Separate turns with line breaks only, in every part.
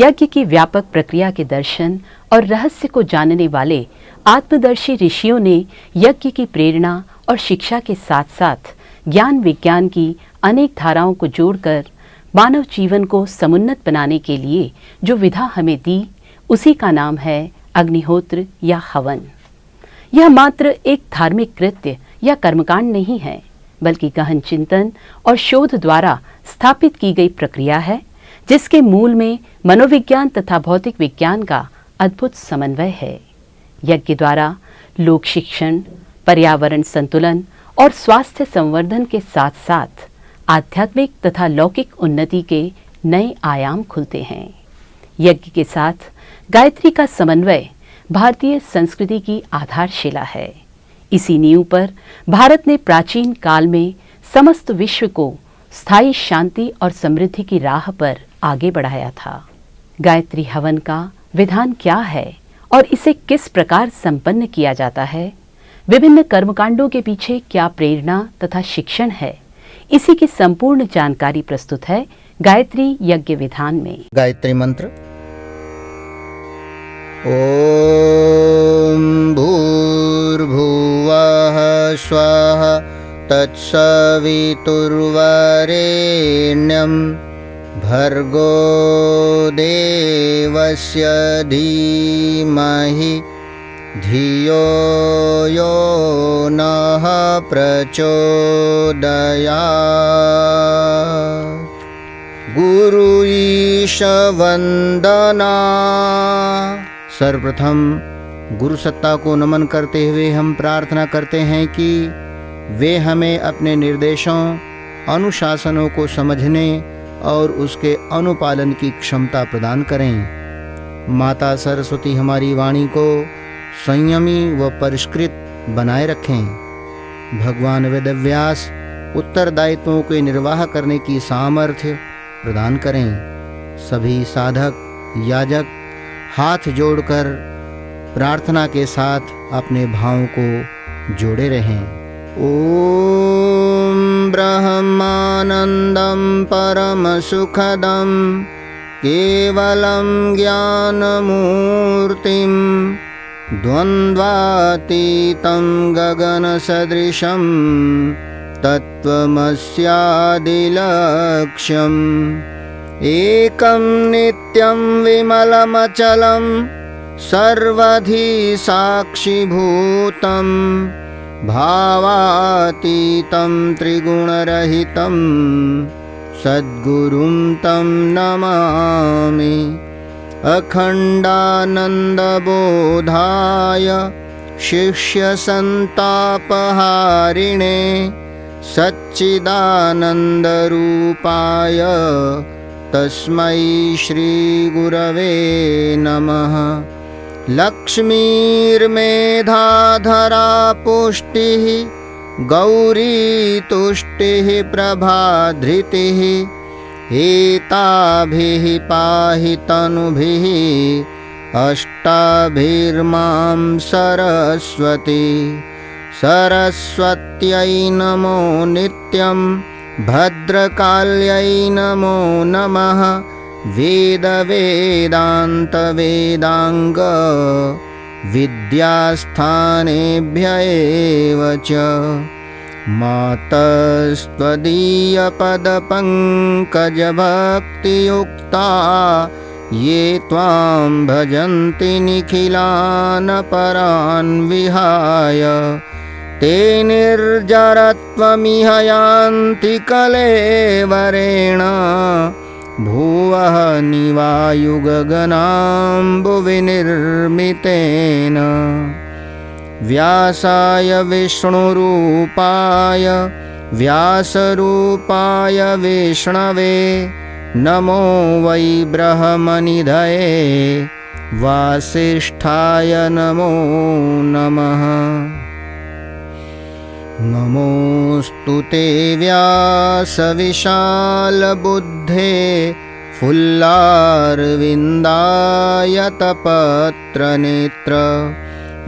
यज्ञ की व्यापक प्रक्रिया के दर्शन और रहस्य को जानने वाले आत्मदर्शी ऋषियों ने यज्ञ की प्रेरणा और शिक्षा के साथ साथ ज्ञान विज्ञान की अनेक धाराओं को जोड़कर मानव जीवन को समुन्नत बनाने के लिए जो विधा हमें दी, उसी का नाम है अग्निहोत्र या हवन। यह मात्र एक धार्मिक कृत्य या कर्मकांड नहीं है, बल्कि गहन चिंतन और शोध द्वारा स्थापित की गई प्रक्रिया है, जिसके मूल में मनोविज्ञान तथा भौतिक विज्ञान का अद्भुत समन्वय है। यज्ञ द्वारा लोक शिक्षण, पर्यावरण संतुलन और स्वास्थ्य संवर्धन के साथ साथ आध्यात्मिक तथा लौकिक उन्नति के नए आयाम खुलते हैं। यज्ञ के साथ गायत्री का समन्वय भारतीय संस्कृति की आधारशिला है। इसी नींव पर भारत ने प्राचीन काल में समस्त विश्व को स्थायी शांति और समृद्धि की राह पर आगे बढ़ाया था। गायत्री हवन का विधान क्या है और इसे किस प्रकार संपन्न किया जाता है, विभिन्न कर्मकांडों के पीछे क्या प्रेरणा तथा शिक्षण है, इसी की संपूर्ण जानकारी प्रस्तुत है गायत्री यज्ञ विधान में।
गायत्री मंत्र। ओम भूर्भुवः स्वः तत्सवितुर्वरेण्यं भर्गो देवस्य धीमहि धियो यो नः प्रचोदयात्। गुरु ईश वंदना। सर्वप्रथम गुरु सत्ता को नमन करते हुए हम प्रार्थना करते हैं कि वे हमें अपने निर्देशों, अनुशासनों को समझने और उसके अनुपालन की क्षमता प्रदान करें। माता सरस्वती हमारी वाणी को संयमी व परिष्कृत बनाए रखें। भगवान वेदव्यास उत्तरदायित्वों के निर्वाह करने की सामर्थ्य प्रदान करें। सभी साधक याजक हाथ जोड़कर प्रार्थना के साथ अपने भावों को जोड़े रहें। ओम ब्रह्मानंदं परम सुखदं केवलं ज्ञानमूर्तिं द्वन्द्वातीतं गगनसदृशं तत्त्वमस्यादिलक्ष्यम् एकं नित्यं विमलमचलं सर्वधि साक्षिभूतं भावातीतं त्रिगुणरहितं सद्गुरुं तं नमामि। अखण्डानन्दबोधाय शिष्यसन्तापहारिणे सच्चिदानन्दरूपाय तस्मै श्रीगुरवे नमः। लक्ष्मीर्मेधाधरा पुष्टिः गौरी तुष्टिः प्रभाधृतिः एताभिः पाहि तनुभिः अष्टाभिर्मां सरस्वती। सरस्वत्यै नमो नित्यं भद्रकाल्यै नमो नमः। वेदान्त विद्यास्थानेभ्य एव च। मातस्त्वदीयपदपङ्कजभक्तियुक्ता ये त्वां भजन्ति निखिलान् परान् विहाय ते निर्जरत्वमिह यान्ति कलेवरेण भुवः निवायुगगनाम्बुविनिर्मितेन। व्यासाय विष्णुरूपाय व्यासरूपाय विष्णवे नमो वै ब्रह्मनिधये वासिष्ठाय नमो नमः। नमोऽस्तु ते व्यासविशालबुद्धे फुल्लारविन्दायतपत्रनेत्र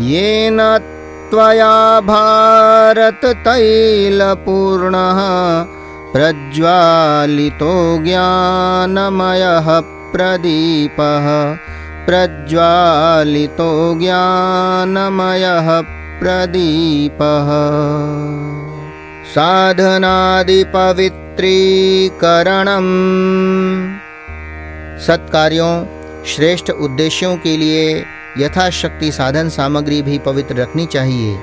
येन त्वया भारततैलपूर्णः प्रज्वालितो ज्ञानमयः प्रदीपः प्रज्वालितो ज्ञानमयः प्रदीपः साधनादिपवित्रीकरणम्। सत्कार्यों श्रेष्ठ उद्देश्यों के लिए यथाशक्ति साधन सामग्री भी पवित्र रखनी चाहिए।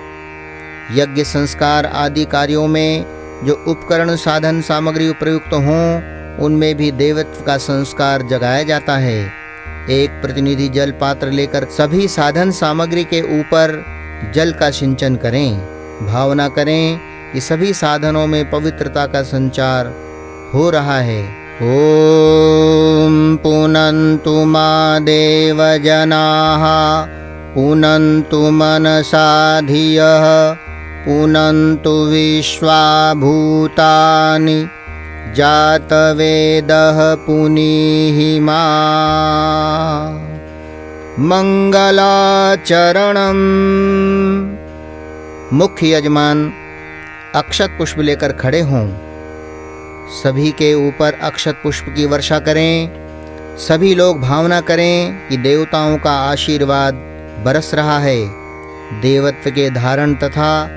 यज्ञ संस्कार आदि कार्यों में जो उपकरण साधन सामग्री प्रयुक्त हों उनमें भी देवत्व का संस्कार जगाया जाता है। एक प्रतिनिधि जल पात्र लेकर सभी साधन सामग्री के ऊपर जल का सिंचन करें। भावना करें कि सभी साधनों में पवित्रता का संचार हो रहा है। ओम पुनन्तु मा देव जनाः पुनन्तु मनसा धियः पुनन्तु विश्वा भूतानि जातवेदः पुनीहि मा। मंगलाचरणम्। मुख्य यजमान अक्षत पुष्प लेकर खड़े हों। सभी के ऊपर अक्षत पुष्प की वर्षा करें। सभी लोग भावना करें कि देवताओं का आशीर्वाद बरस रहा है। देवत्व के धारण तथा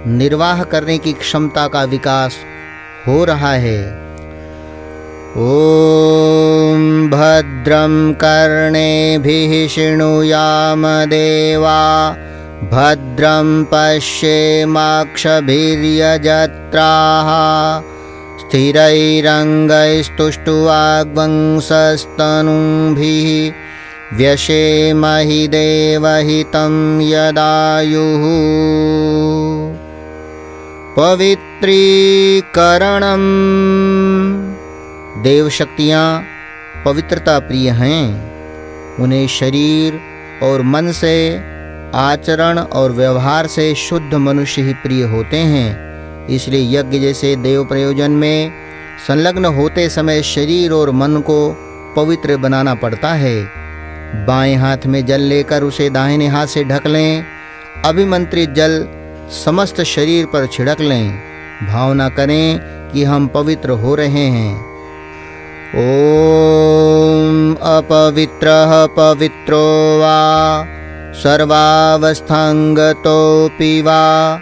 निर्वाह करने की क्षमता का विकास हो रहा है। ओम भद्रं कर्णेभिः शृणुयाम देवा भद्रं पश्येमाक्षभिर्यजत्राः स्थिरैरङ्गैस्तुष्ट्वाग्वंसस्तनूभिः व्यशेमहि देवहितं यदायुः। पवित्रीकरणम्। देव शक्तियाँ पवित्रता प्रिय हैं। उन्हें शरीर और मन से, आचरण और व्यवहार से शुद्ध मनुष्य ही प्रिय होते हैं। इसलिए यज्ञ जैसे देव प्रयोजन में संलग्न होते समय शरीर और मन को पवित्र बनाना पड़ता है। बाएं हाथ में जल लेकर उसे दाहिने हाथ से ढक लें। अभिमंत्रित जल समस्त शरीर पर छिड़क लें। भावना करें कि हम पवित्र हो रहे हैं। ओम अपवित्रः पवित्रो वा सर्वावस्थांगतोऽपि वा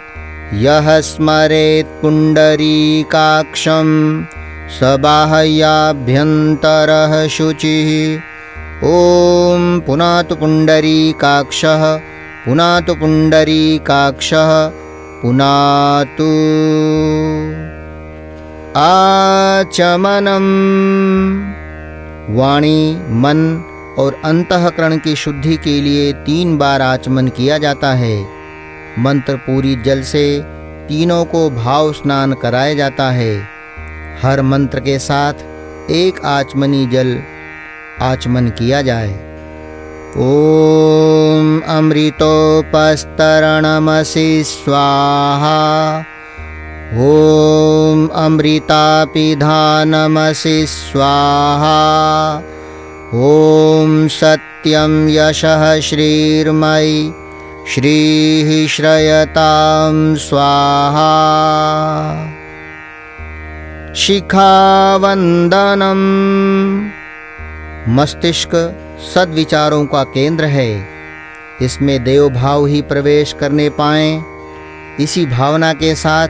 यः स्मरेत् पुण्डरीकाक्षं स बाह्याभ्यन्तरः शुचिः। ओम पुनातु पुण्डरीकाक्षः पुनातु पुण्डरीकाक्षः पुनातु। आचमनम्। वाणी, मन और अंतःकरण की शुद्धि के लिए 3 बार आचमन किया जाता है। मंत्र पूरी जल से तीनों को भाव स्नान कराया जाता है। हर मंत्र के साथ एक आचमनी जल आचमन किया जाए। ओम अमृतोपस्तरणमसि स्वाहा। ओम अमृतापिधानमसि स्वाहा। ओम सत्यं यशः श्रीर्मयि श्रीः श्रयतां स्वाहा। शिखावंदनम्। मस्तिष्क सद्विचारों का केंद्र है। इसमें देव भाव ही प्रवेश करने पाएं। इसी भावना के साथ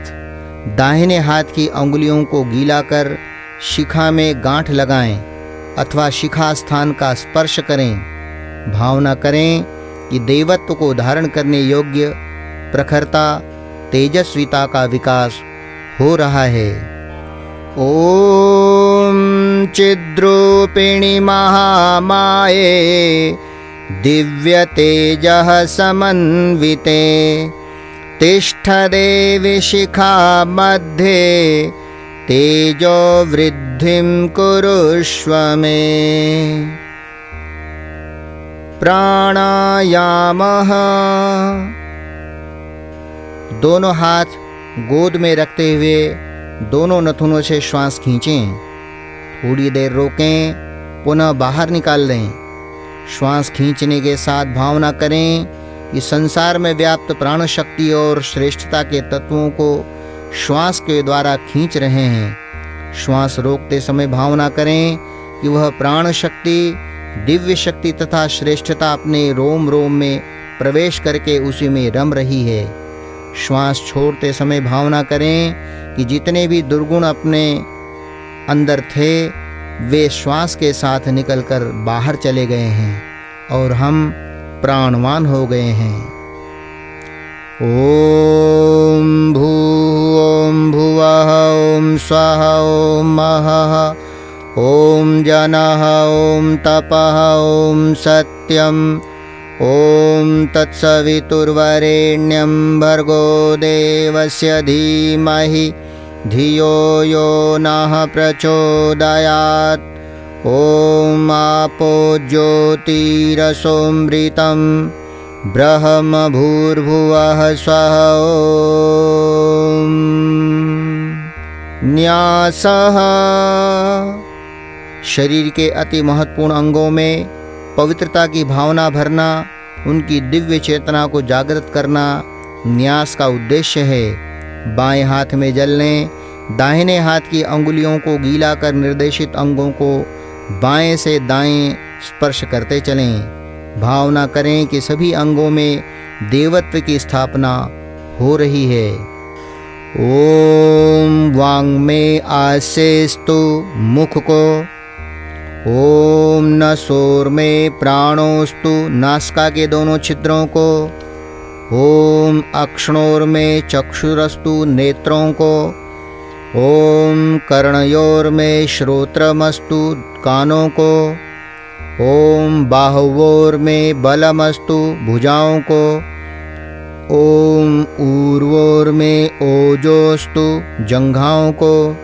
दाहिने हाथ की अंगुलियों को गीला कर शिखा में गांठ लगाएं अथवा शिखा स्थान का स्पर्श करें। भावना करें कि देवत्व को धारण करने योग्य प्रखरता, तेजस्विता का विकास हो रहा है। ओम चिद्रूपिणी महामाये दिव्य तेजः समन्विते तिष्ठ देवी शिखा मध्ये तेजो वृद्धिं कुरुष्व मे। प्राणायामः। दोनों हाथ गोद में रखते हुए दोनों नथुनों से श्वास खींचें। थोड़ी देर रोकें, पुनः बाहर निकाल लें। श्वास खींचने के साथ भावना करें कि संसार में व्याप्त प्राण शक्ति और श्रेष्ठता के तत्वों को श्वास के द्वारा खींच रहे हैं। श्वास रोकते समय भावना करें कि कि वह प्राण शक्ति, दिव्य शक्ति तथा श्रेष्ठता अपने रोम रोम में प्रवेश करके उसी में रम रही है। श्वास छोड़ते समय भावना करें कि जितने भी दुर्गुण अपने अंदर थे वे श्वास के साथ निकलकर बाहर चले गए हैं और हम प्राणवान हो गए हैं। ओम भू ओम भुवः ओम स्वः ओम महः ओम जनः ओम तपः ओम सत्यम ओम तत्सवितुर्वरेण्यं भर्गो देवस्य धीमहि धियो यो नः प्रचोदयात्। ओम आपो ज्योतिरसोमृतं ब्रह्म भूर्भुवः स्वः। ओम न्यासः। शरीर के अति महत्वपूर्ण अंगों में पवित्रता की भावना भरना, उनकी दिव्य चेतना को जागृत करना न्यास का उद्देश्य है। बाएं हाथ में जल लें, दाहिने हाथ की अंगुलियों को गीला कर निर्देशित अंगों को बाएं से दाएं स्पर्श करते चलें। भावना करें कि सभी अंगों में देवत्व की स्थापना हो रही है। ओम वांग में आसेस्तु मुख को। ओम नसोर में प्राणोस्तु नासिका के दोनों छिद्रों को। ओम अक्षणोर में चक्षुरस्तु नेत्रों को। ओम कर्णयोर में श्रोत्रमस्तु कानों को। ओम बाहुवोर में बलमस्तु भुजाओं को। ओम ऊर्वोर में ओजोस्तु जंघाओं को।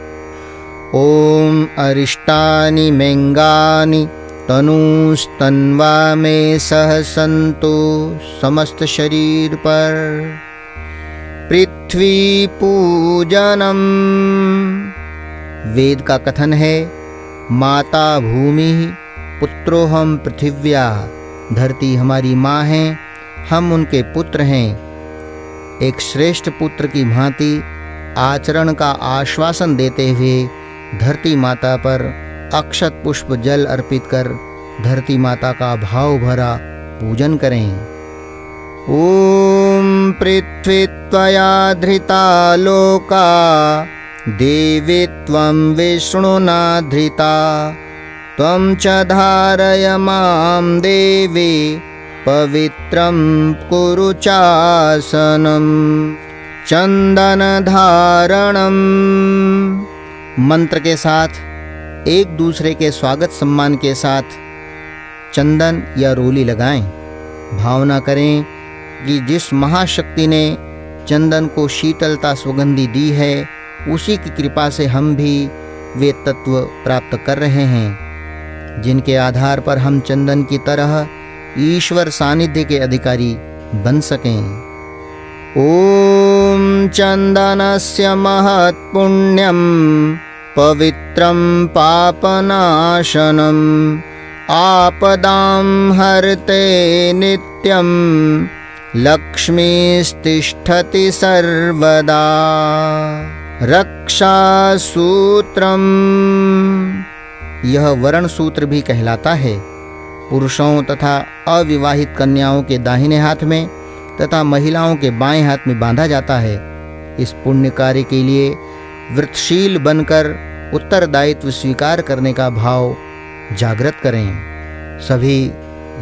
ओम अरिष्टानि मेंगानि तनुस्तन्वा में सहसन्तु समस्त शरीर पर। पृथ्वी पूजनम। वेद का कथन है, माता भूमि पुत्रोहम पृथिव्या। धरती हमारी माँ है, हम उनके पुत्र हैं। एक श्रेष्ठ पुत्र की भांति आचरण का आश्वासन देते हुए धरती माता पर अक्षत पुष्प जल अर्पित कर धरती माता का भाव भरा पूजन करें। ओम पृथ्वी त्वया धृता लोका देवी त्वं विष्णुना धृता त्वं च धारय मां देवी पवित्रं कुरु चासनं चंदन धारणम। मंत्र के साथ एक दूसरे के स्वागत सम्मान के साथ चंदन या रोली लगाएं। भावना करें कि जिस महाशक्ति ने चंदन को शीतलता सुगंधी दी है उसी की कृपा से हम भी वे तत्व प्राप्त कर रहे हैं जिनके आधार पर हम चंदन की तरह ईश्वर सानिध्य के अधिकारी बन सकें। ओम चंदनस्य महत्पुण्यम पवित्रं पापनाशनम आपदां हरते नित्यं लक्ष्मीस्तिष्ठति सर्वदा। रक्षासूत्रम। यह वर्ण सूत्र भी कहलाता है। पुरुषों तथा अविवाहित कन्याओं के दाहिने हाथ में तथा महिलाओं के बाएं हाथ में बांधा जाता है। इस पुण्य कार्य के लिए व्रतशील बनकर उत्तरदायित्व स्वीकार करने का भाव जागृत करें। सभी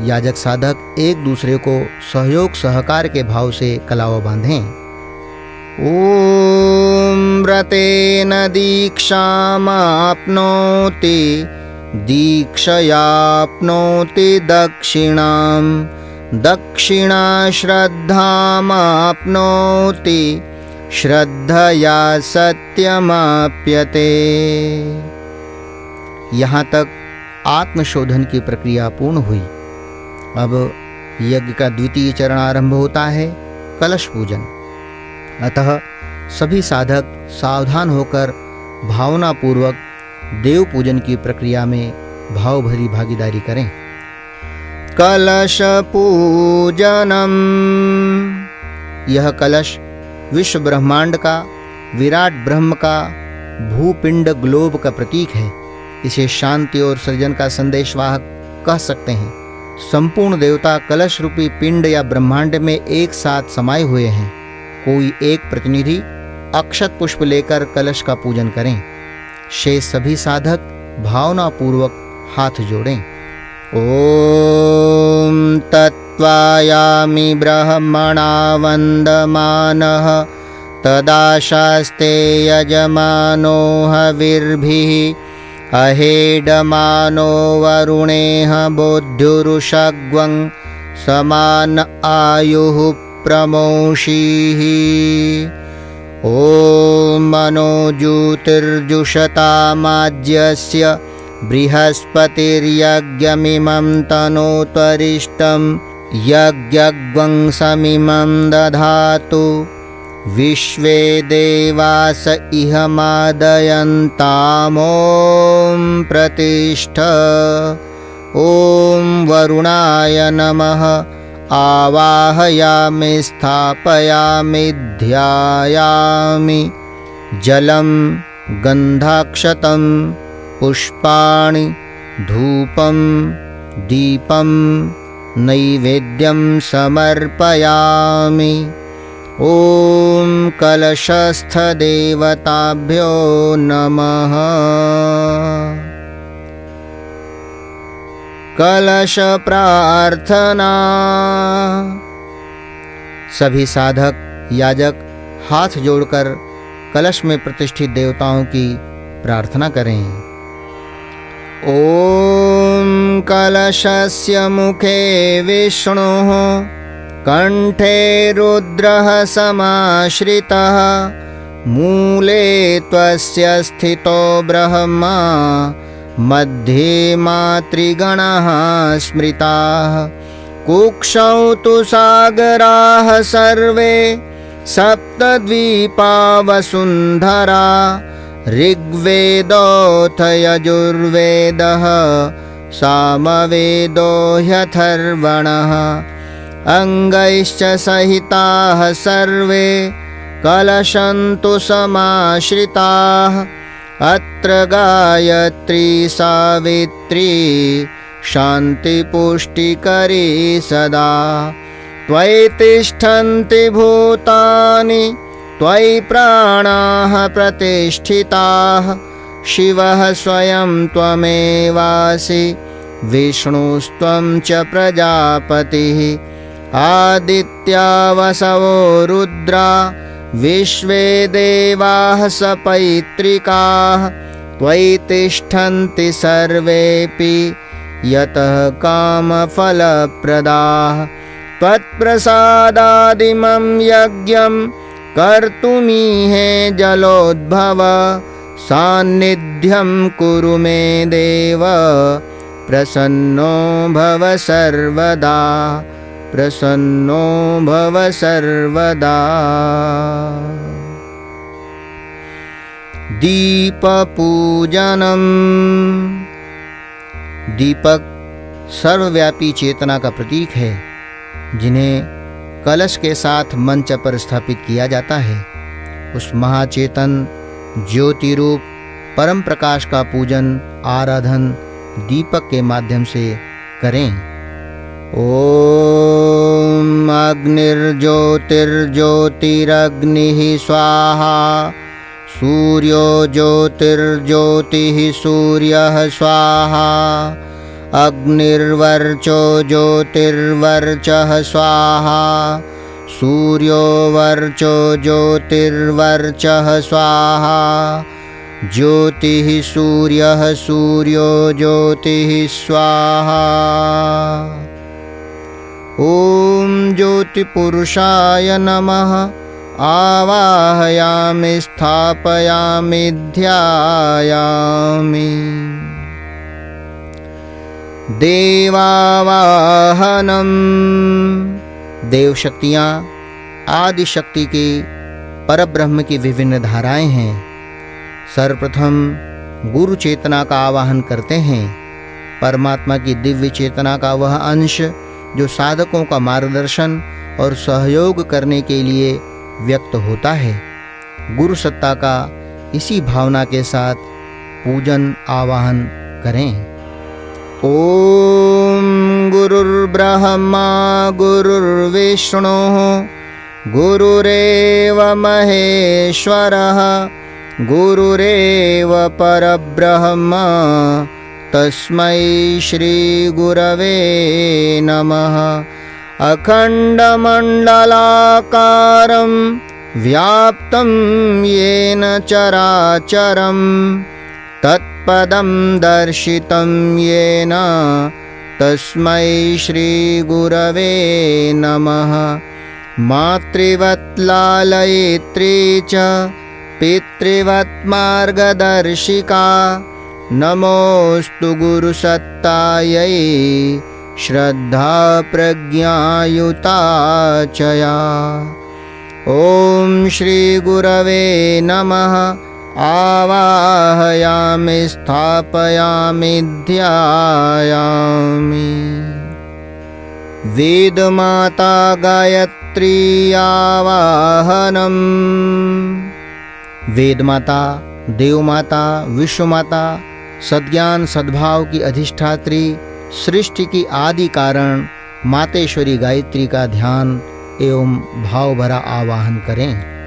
याजक साधक एक दूसरे को सहयोग सहकार के भाव से कलावा बांधें। ओम व्रतेन दीक्षामाप्नोति दीक्षयाप्नोति दक्षिणां दक्षिणा श्रद्धामाप्नोति श्रद्धया सत्यमाप्यते। यहाँ तक आत्मशोधन की प्रक्रिया पूर्ण हुई। अब यज्ञ का द्वितीय चरण आरंभ होता है, कलश पूजन। अतः सभी साधक सावधान होकर भावनापूर्वक देव पूजन की प्रक्रिया में भाव भरी भागीदारी करें। कलश पूजनम। यह कलश विश्व ब्रह्मांड का, विराट ब्रह्म का भूपिंड ग्लोब का प्रतीक है। इसे शांति और सृजन का संदेशवाहक कह सकते हैं। संपूर्ण देवता कलश रूपी पिंड या ब्रह्मांड में एक साथ समाये हुए हैं। कोई एक प्रतिनिधि अक्षत पुष्प लेकर कलश का पूजन करें। शेष सभी साधक भावनापूर्वक हाथ जोड़ें। ओम तत्त्वायामि ब्रह्मणा वन्दमानः तदाशास्ते यजमानो हविर्भिः अहेडमानो वरुणेह बोध्युरुषग्वं समान आयुः प्रमोषीः। ॐ मनो ज्योतिर्जुषतामाज्यस्य बृहस्पतिर्यज्ञमिमं तनोत्वरिष्टं यज्ञग्वं समिमं दधातु विश्वे देवास इह मादयन्तामों प्रतिष्ठ। ॐ वरुणाय नमः आवाहयामि स्थापयामि ध्यायामि। जलं गन्धाक्षतं पुष्पाणि धूपं दीपं नैवेद्यं समर्पयामि। ॐ कलशस्थदेवताभ्यो नमः। कलश प्रार्थना। सभी साधक याजक हाथ जोड़कर कलश में प्रतिष्ठित देवताओं की प्रार्थना करें। ओम कलशस्य मुखे विष्णुः कंठे रुद्रः समाश्रितः मूले त्वस्य स्थितो ब्रह्मा मध्ये मातृगणाः स्मृताः। कुक्षौ तु सागराः सर्वे सप्तद्वीपा वसुन्धरा। ऋग्वेदोऽथ यजुर्वेदः सामवेदो ह्यथर्वणः। अङ्गैश्च सहिताः सर्वे कलशन्तु समाश्रिताः। अत्र गायत्री सावित्री शान्तिपुष्टिकरी सदा। त्वयि तिष्ठन्ति भूतानि त्वयि प्राणाः प्रतिष्ठिताः। शिवः स्वयं त्वमेवासि विष्णुस्त्वं च प्रजापतिः। आदित्या वसवो रुद्रा विश्वे देवाः सपैत्रिकाः। त्वयि तिष्ठन्ति सर्वेऽपि यतः कामफलप्रदाः। त्वत्प्रसादादिमं यज्ञं कर्तुमीहे जलोद्भव। सान्निध्यं कुरु मे देव प्रसन्नो भव सर्वदा। प्रसन्नो भव सर्वदा। दीपपूजनम्। दीपक सर्वव्यापी चेतना का प्रतीक है, जिन्हें कलश के साथ मंच पर स्थापित किया जाता है। उस महाचेतन ज्योति रूप परम प्रकाश का पूजन आराधन दीपक के माध्यम से करें। ओम अग्निर्ज्योतिर्ज्योतिरग्निः स्वाहा। सूर्यो ज्योतिर्ज्योतिः सूर्यः स्वाहा। अग्निर्वर्चो ज्योतिर्वर्चः स्वाहा। सूर्यो वर्चो ज्योतिर्वर्चः स्वाहा। ज्योतिः सूर्यः सूर्यो ज्योतिः स्वाहा। ॐ ज्योतिपुरुषाय नमः। आवाहयामि स्थापयामि ध्यायामि। देवावाहनम्। देव शक्तियाँ आदि शक्ति की परब्रह्म की विभिन्न धाराएं हैं। सर्वप्रथम गुरु चेतना का आवाहन करते हैं। परमात्मा की दिव्य चेतना का वह अंश जो साधकों का मार्गदर्शन और सहयोग करने के लिए व्यक्त होता है। गुरु सत्ता का इसी भावना के साथ पूजन आवाहन करें। ओम गुरुर्ब्रह्मा गुरुर्विष्णुः गुरुरेव महेश्वरः गुरुरेव परब्रह्म तस्मै श्री गुरवे नमः। अखण्डमण्डलाकारं व्याप्तं येन चराचरं तत्पदं दर्शितं येन तस्मै श्री गुरवे नमः। मातृवत् लालयित्री च पितृवत् मार्गदर्शिका नमोऽस्तु गुरुसत्तायै श्रद्धा प्रज्ञायुता च या। ॐ श्री गुरवे नमः। आवाहयामि स्थापयामि ध्यायामि। वेदमाता गायत्री आवाहनम्। वेदमाता, देवमाता, विश्वमाता, सद्ज्ञान सद्भाव की अधिष्ठात्री, सृष्टि की आदि कारण मातेश्वरी गायत्री का ध्यान एवं भाव भरा आवाहन करें।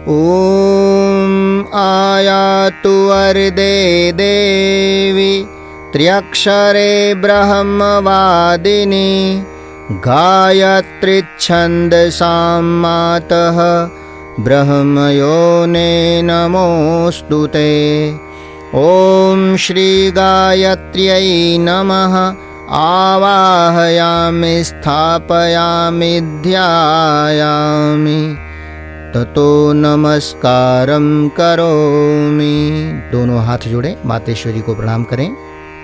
ओम आयातु वरदे देवी त्र्यक्षरे ब्रह्मवादिनी गायत्री छन्दसां मातः ब्रह्मयोने नमोऽस्तुते। ओम श्री गायत्र्यै नमः। आवाहयामि स्थापयामि ध्यायामि ततो नमस्कारं करोमि। दोनों हाथ जोड़ें, मातेश्वरी को प्रणाम करें।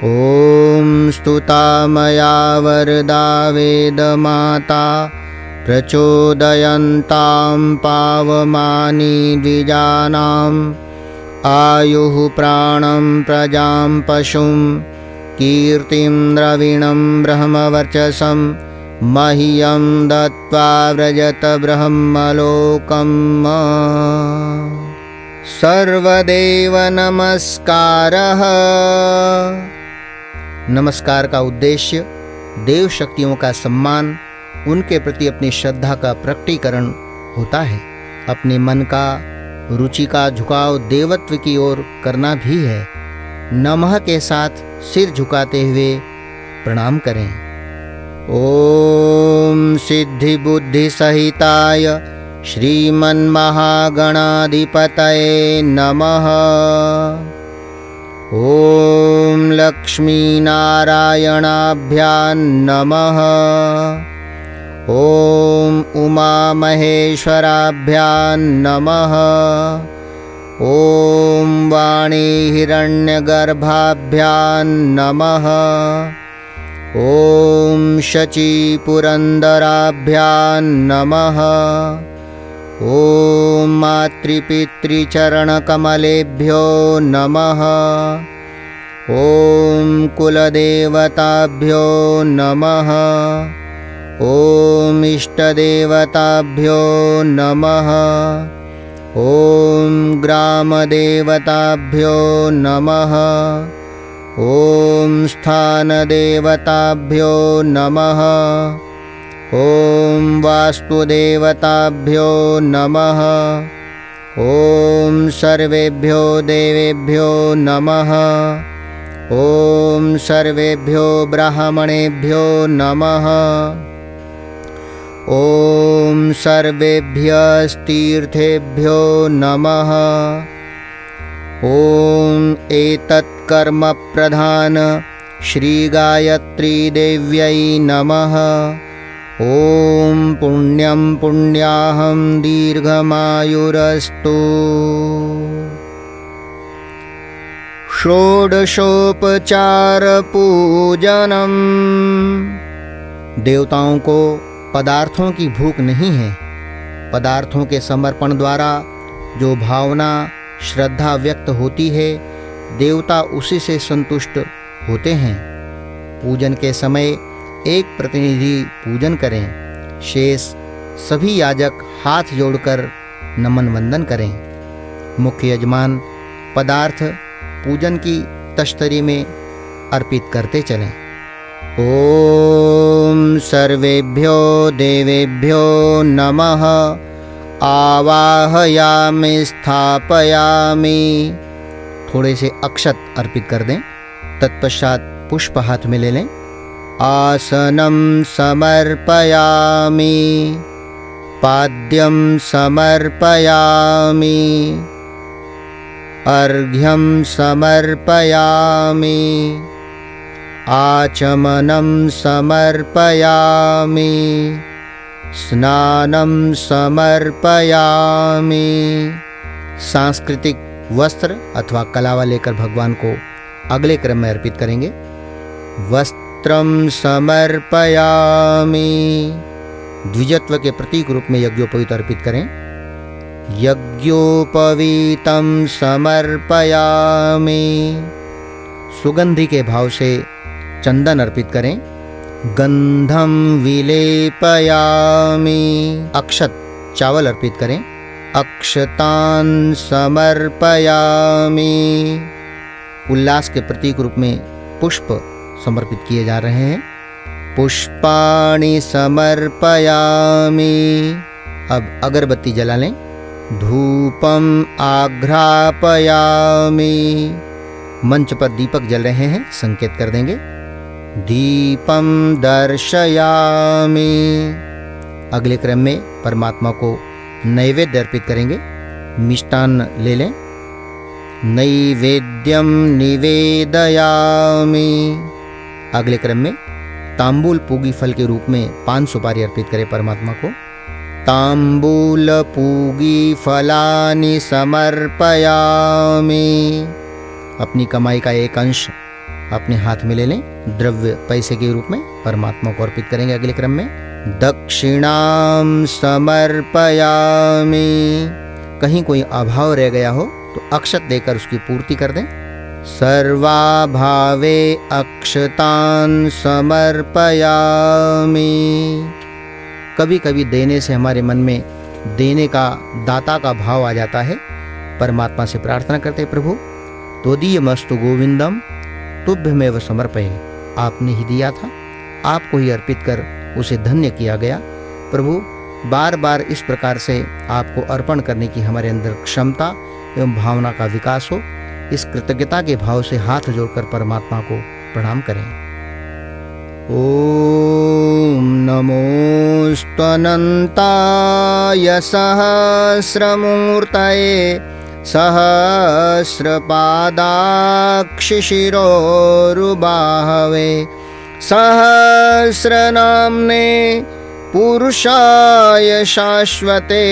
ओम स्तुता मया वरदा वेदमाता प्रचोदयन्तां पावमानि द्विजानाम् आयुः प्राणं प्रजां पशुं कीर्तिं द्रविणं ब्रह्मवर्चसं मह्यं दत्त्वा व्रजत ब्रह्मलोकम्। सर्वदेव नमस्कारः। नमस्कार का उद्देश्य देव शक्तियों का सम्मान, उनके प्रति अपनी श्रद्धा का प्रकटीकरण होता है। अपने मन का, रुचि का झुकाव देवत्व की ओर करना भी है। नमः के साथ सिर झुकाते हुए प्रणाम करें। ओम सिद्धि बुद्धि सहिताय श्रीमन्महागणाधिपतये नमः। ओम लक्ष्मी नारायणाभ्यां नमः। ओम उमा महेश्वराभ्यां नमः। ओम वाणी हिरण्यगर्भाभ्यां नमः। ओम शची पुरंदराभ्यां नमः। ओम मातृपितृचरणकमलेभ्यो नमः। ओम कुलदेवताभ्यो नमः। ओम इष्टदेवताभ्यो नमः। ओम ग्रामदेवताभ्यो नमः। ओम स्थानदेवताभ्यो नमः। ओम वास्तुदेवताभ्यो नमः। ओम सर्वेभ्यो देवेभ्यो नमः। ओम सर्वेभ्यो ब्राह्मणेभ्यो नमः। ओम सर्वेभ्यस्तीर्थेभ्यो नमः। ओम एतत् कर्म प्रधान श्री गायत्री देव्यै नमः। ओम पुण्यं पुण्याहं दीर्घमायुरस्तु। षोडशोपचार पूजनम्। देवताओं को पदार्थों की भूख नहीं है। पदार्थों के समर्पण द्वारा जो भावना, श्रद्धा व्यक्त होती है, देवता उसी से संतुष्ट होते हैं। पूजन के समय एक प्रतिनिधि पूजन करें। शेष सभी याजक हाथ जोड़कर नमन वंदन करें। मुख्य यजमान पदार्थ पूजन की तश्तरी में अर्पित करते चलें। ओम सर्वेभ्यो देवेभ्यो नमः। आवाहयामि स्थापयामि। थोड़े से अक्षत अर्पित कर दें। तत्पश्चात पुष्प हाथ में ले लें। आसनं समर्पयामि। पाद्यं समर्पयामि। अर्घ्यं समर्पयामि। आचमनं समर्पयामि। स्नानं समर्पयामि। सांस्कृतिक वस्त्र अथवा कलावा लेकर भगवान को अगले क्रम में अर्पित करेंगे। वस्त्रं समर्पयामि। द्विजत्व के प्रतीक रूप में यज्ञोपवीत अर्पित करें। यज्ञोपवीतं समर्पयामि। सुगंधि के भाव से चंदन अर्पित करें। गंधम विलेपयामि। अक्षत चावल अर्पित करें। अक्षतान समर्पयामि। उल्लास के प्रतीक रूप में पुष्प समर्पित किए जा रहे हैं। पुष्पाणि समर्पयामि। अब अगरबत्ती जला लें। धूपम आघ्रापयामि। मंच पर दीपक जल रहे हैं, संकेत कर देंगे। दीपम दर्शयामि। अगले क्रम में परमात्मा को नैवेद्य अर्पित करेंगे। मिष्टान्न ले लें। नैवेद्यम निवेदयामि। अगले क्रम में तांबूल पूगी फल के रूप में 5 सुपारी अर्पित करें परमात्मा को। तांबूल पूगी फलानि समर्पयामि। अपनी कमाई का एक अंश अपने हाथ में ले लें। द्रव्य पैसे के रूप में परमात्मा को अर्पित करेंगे। अगले क्रम में दक्षिणाम समर्पयामि। कहीं कोई अभाव रह गया हो तो अक्षत देकर उसकी पूर्ति कर दें। सर्वाभावे अक्षतान समर्पयामि। कभी कभी देने से हमारे मन में देने का, दाता का भाव आ जाता है। परमात्मा से प्रार्थना करते, प्रभु त्वदीयमस्तु गोविंदम तुभ्यमेव समर्पये। आपने ही दिया था, आपको ही अर्पित कर उसे धन्य किया गया। प्रभु बार बार इस प्रकार से आपको अर्पण करने की हमारे अंदर क्षमता एवं भावना का विकास हो। इस कृतज्ञता के भाव से हाथ जोड़कर परमात्मा को प्रणाम करें। ओम नमोस्तनंताय सहस्रमूर्तये सहस्रपादाक्षिशिरोरुबाहवे सहस्रनाम्ने पुरुषाय शाश्वते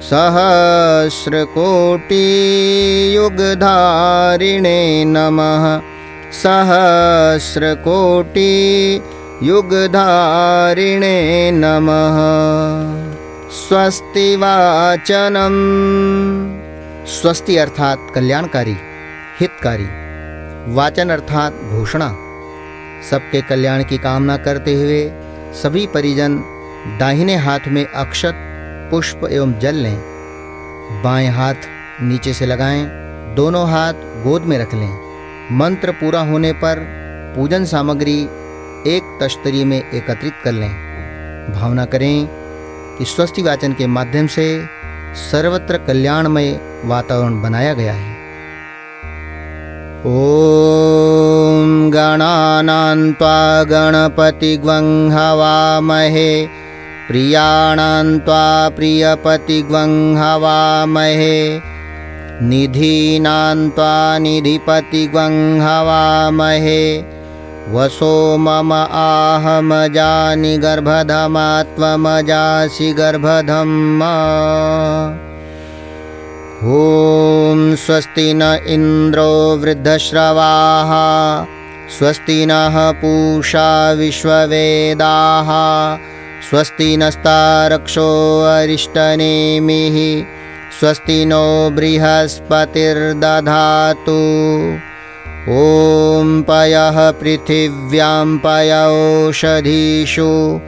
सहस्रकोटियुगधारिणे नमः। सहस्रकोटियुगधारिणे नमः। स्वस्ति वाचनम। स्वस्ति अर्थात कल्याणकारी, हितकारी। वाचन अर्थात घोषणा। सबके कल्याण की कामना करते हुए सभी परिजन दाहिने हाथ में अक्षत, पुष्प एवं जल लें। बाएं हाथ नीचे से लगाएं। दोनों हाथ गोद में रख लें। मंत्र पूरा होने पर पूजन सामग्री एक तश्तरी में एकत्रित कर लें। भावना करें कि स्वस्ति वाचन के माध्यम से सर्वत्र कल्याणमय वातावरण बनाया गया है। ओम गणानां त्वा गणपतिग्वं हवामहे। प्रियाणां त्वा प्रियपतिग्वं हवामहे। निधीनां त्वा निधिपतिग्वं हवामहे। वसो मम आहमजानि गर्भधमा त्वमजासि गर्भधम्मा। ओम स्वस्ति न इंद्रो वृद्धश्रवाः। स्वस्ति नः पूषा विश्ववेदाः। स्वस्ति नस्तारक्षो अरिष्टनेमिः। स्वस्ति नो बृहस्पतिर्दधातु। ओम पयः पृथिव्यां पयोषधीषु।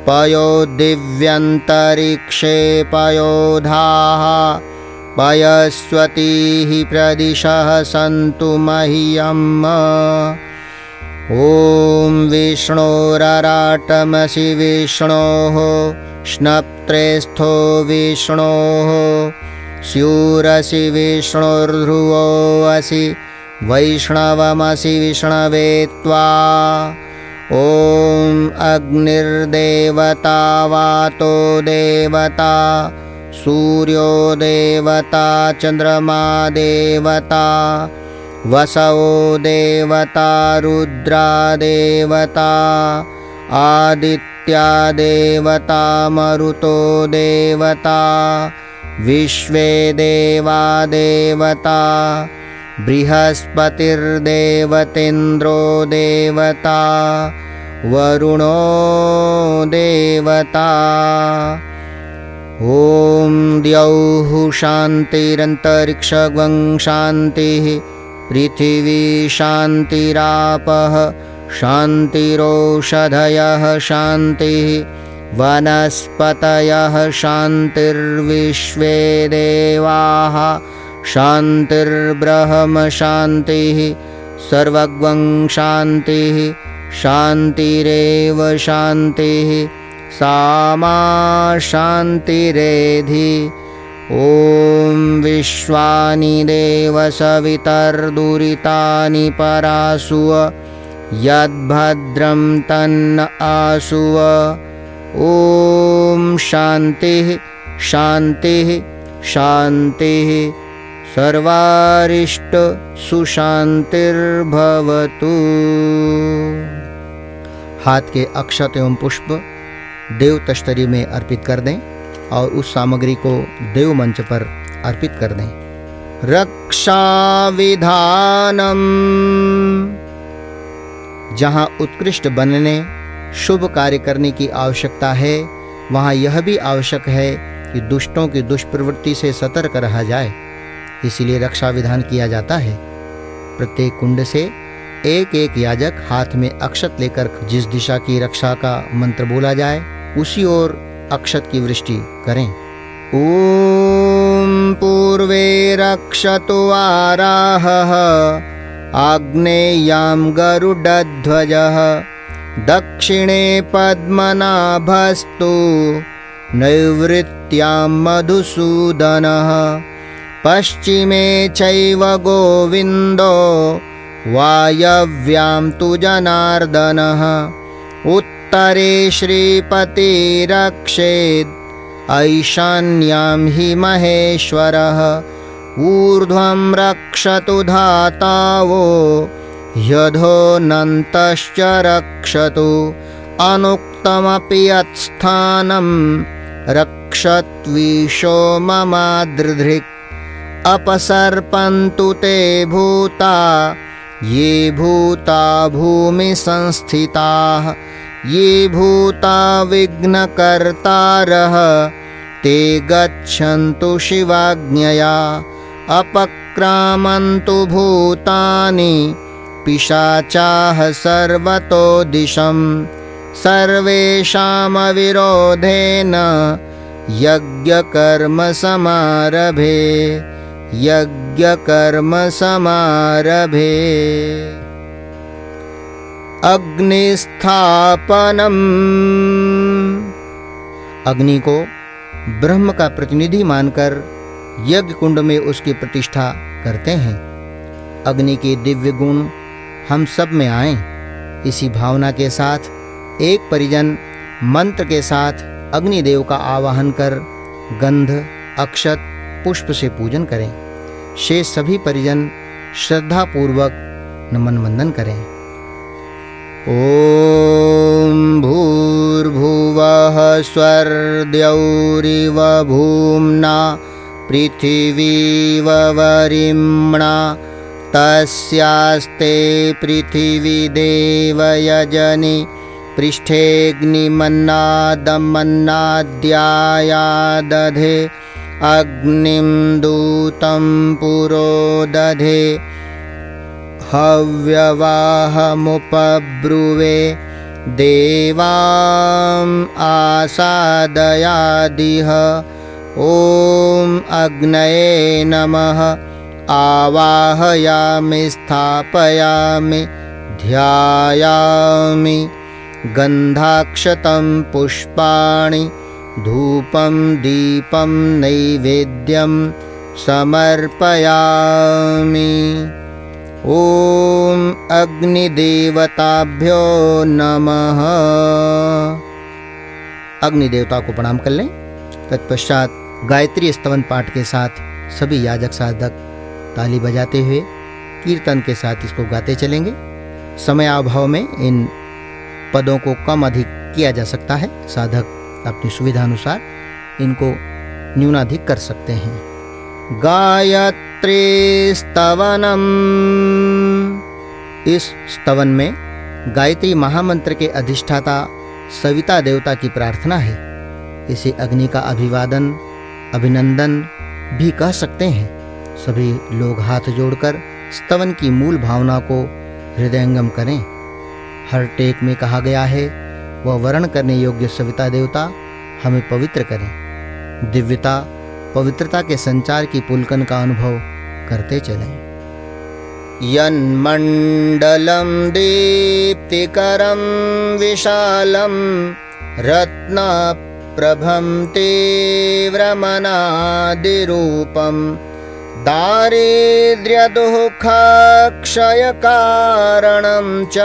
पयो दिव्यन्तरिक्षे पयोधाः। पयस्वतीः प्रदिशः सन्तु मह्यम्। ॐ विष्णोरराटमसि विष्णोः स्नप्त्रेस्थो विष्णोः स्यूरसि विष्णुर्ध्रुवोऽसि वैष्णवमसि विष्णवे त्वा। ॐ अग्निर्देवता वातो देवता सूर्यो देवता चन्द्रमा देवता वसवो देवता रुद्रा देवता आदित्या देवता मरुतो देवता विश्वे देवा देवता बृहस्पतिर्देवतेन्द्रो देवता वरुणो देवता। ॐ द्यौः शान्तिरन्तरिक्षगं शान्तिः पृथिवी शान्तिरापः शान्तिरोषधयः शान्तिः वनस्पतयः शान्तिर्विश्वे देवाः शान्तिर्ब्रह्म शान्तिः सर्वगं शान्तिः शान्तिरेव शान्तिः सामा शान्तिरेधि। ॐ विश्वानि देव सवितर्दुरितानि परासुव यद्भद्रं तन्न आसुव। ॐ शान्तिः शान्तिः शान्तिः सर्वारिष्ट सुशान्तिर्भवतु। हाथ के अक्षत एवं पुष्प देव तश्तरी में अर्पित कर दें और उस सामग्री को देव मंच पर अर्पित कर दें। रक्षा विधानम, जहाँ उत्कृष्ट बनने शुभ कार्य करने की आवश्यकता है, वहाँ यह भी आवश्यक है कि दुष्टों की दुष्प्रवृत्ति से सतर्क रहा जाए। इसीलिए रक्षा विधान किया जाता है। प्रत्येक कुंड से एक एक याजक हाथ में अक्षत लेकर जिस दिशा की रक्षा का मंत्र बोला जाए उसी ओर अक्षत की वृष्टि करें। ॐ पूर्वे रक्षतु वाराहः आग्नेयां गरुडध्वजः दक्षिणे पद्मनाभस्तु नैऋत्यां मधुसूदनः पश्चिमे चैव गोविन्दो वायव्यां तु जनार्दनः उत्तरे श्रीपतिरक्षेत् ऐशान्यां हि महेश्वरः ऊर्ध्वं रक्षतु धातावो ह्यधोऽनन्तश्च रक्षतु अनुक्तमपि यत्स्थानं रक्षत्विशो ममादृधृक् अपसर्पन्तु ते भूता ये भूता भूमि संस्थिताः ये भूता विघ्नकर्तारः ते गच्छन्तु शिवाज्ञया अपक्रामन्तु भूतानि पिशाचाः सर्वतो दिशं सर्वेषामविरोधेन यज्ञकर्म समारभे यज्ञकर्म समारभे। अग्निस्थापनम्, अग्नि को ब्रह्म का प्रतिनिधि मानकर यज्ञ कुंड में उसकी प्रतिष्ठा करते हैं। अग्नि के दिव्य गुण हम सब में आएं, इसी भावना के साथ एक परिजन मंत्र के साथ अग्निदेव का आवाहन कर गंध अक्षत पुष्प से पूजन करें। शेष सभी परिजन श्रद्धा पूर्वक नमन वंदन करें। ओम भूर्भुवः स्वर्द्यौरिव भूम्ना पृथिवीव वरिम्णा तस्यास्ते पृथिवी देवयजनि पृष्ठेऽग्निमन्नादमन्नाद्यायादधे अग्निं दूतं पुरोदधे हव्यवाहमुपब्रुवे देवाम् आसादयादिह ॐ अग्नये नमः आवाहयामि स्थापयामि ध्यायामि गन्धाक्षतं पुष्पाणि धूपं दीपं नैवेद्यं समर्पयामि। ॐ अग्निदेवताभ्यो नमः। अग्निदेवता को प्रणाम कर लें। तत्पश्चात गायत्री स्तवन पाठ के साथ सभी याजक साधक ताली बजाते हुए कीर्तन के साथ इसको गाते चलेंगे। समय अभाव में इन पदों को कम अधिक किया जा सकता है। साधक अपनी सुविधा अनुसार इनको न्यूनाधिक कर सकते हैं। गायत्री स्तवनम। इस स्तवन में गायत्री महामंत्र के अधिष्ठाता सविता देवता की प्रार्थना है। इसे अग्नि का अभिवादन अभिनंदन भी कह सकते हैं। सभी लोग हाथ जोड़कर स्तवन की मूल भावना को हृदयंगम करें। हर टेक में कहा गया है, वह वर्ण करने योग्य सविता देवता हमें पवित्र करें। दिव्यता पवित्रता के संचार की पुलकन का अनुभव करते चलें। यन्मण्डलं दीप्तिकरं विशालं रत्नप्रभं तीव्रमनादिरूपं दारिद्र्यदुःखक्षयकारणं च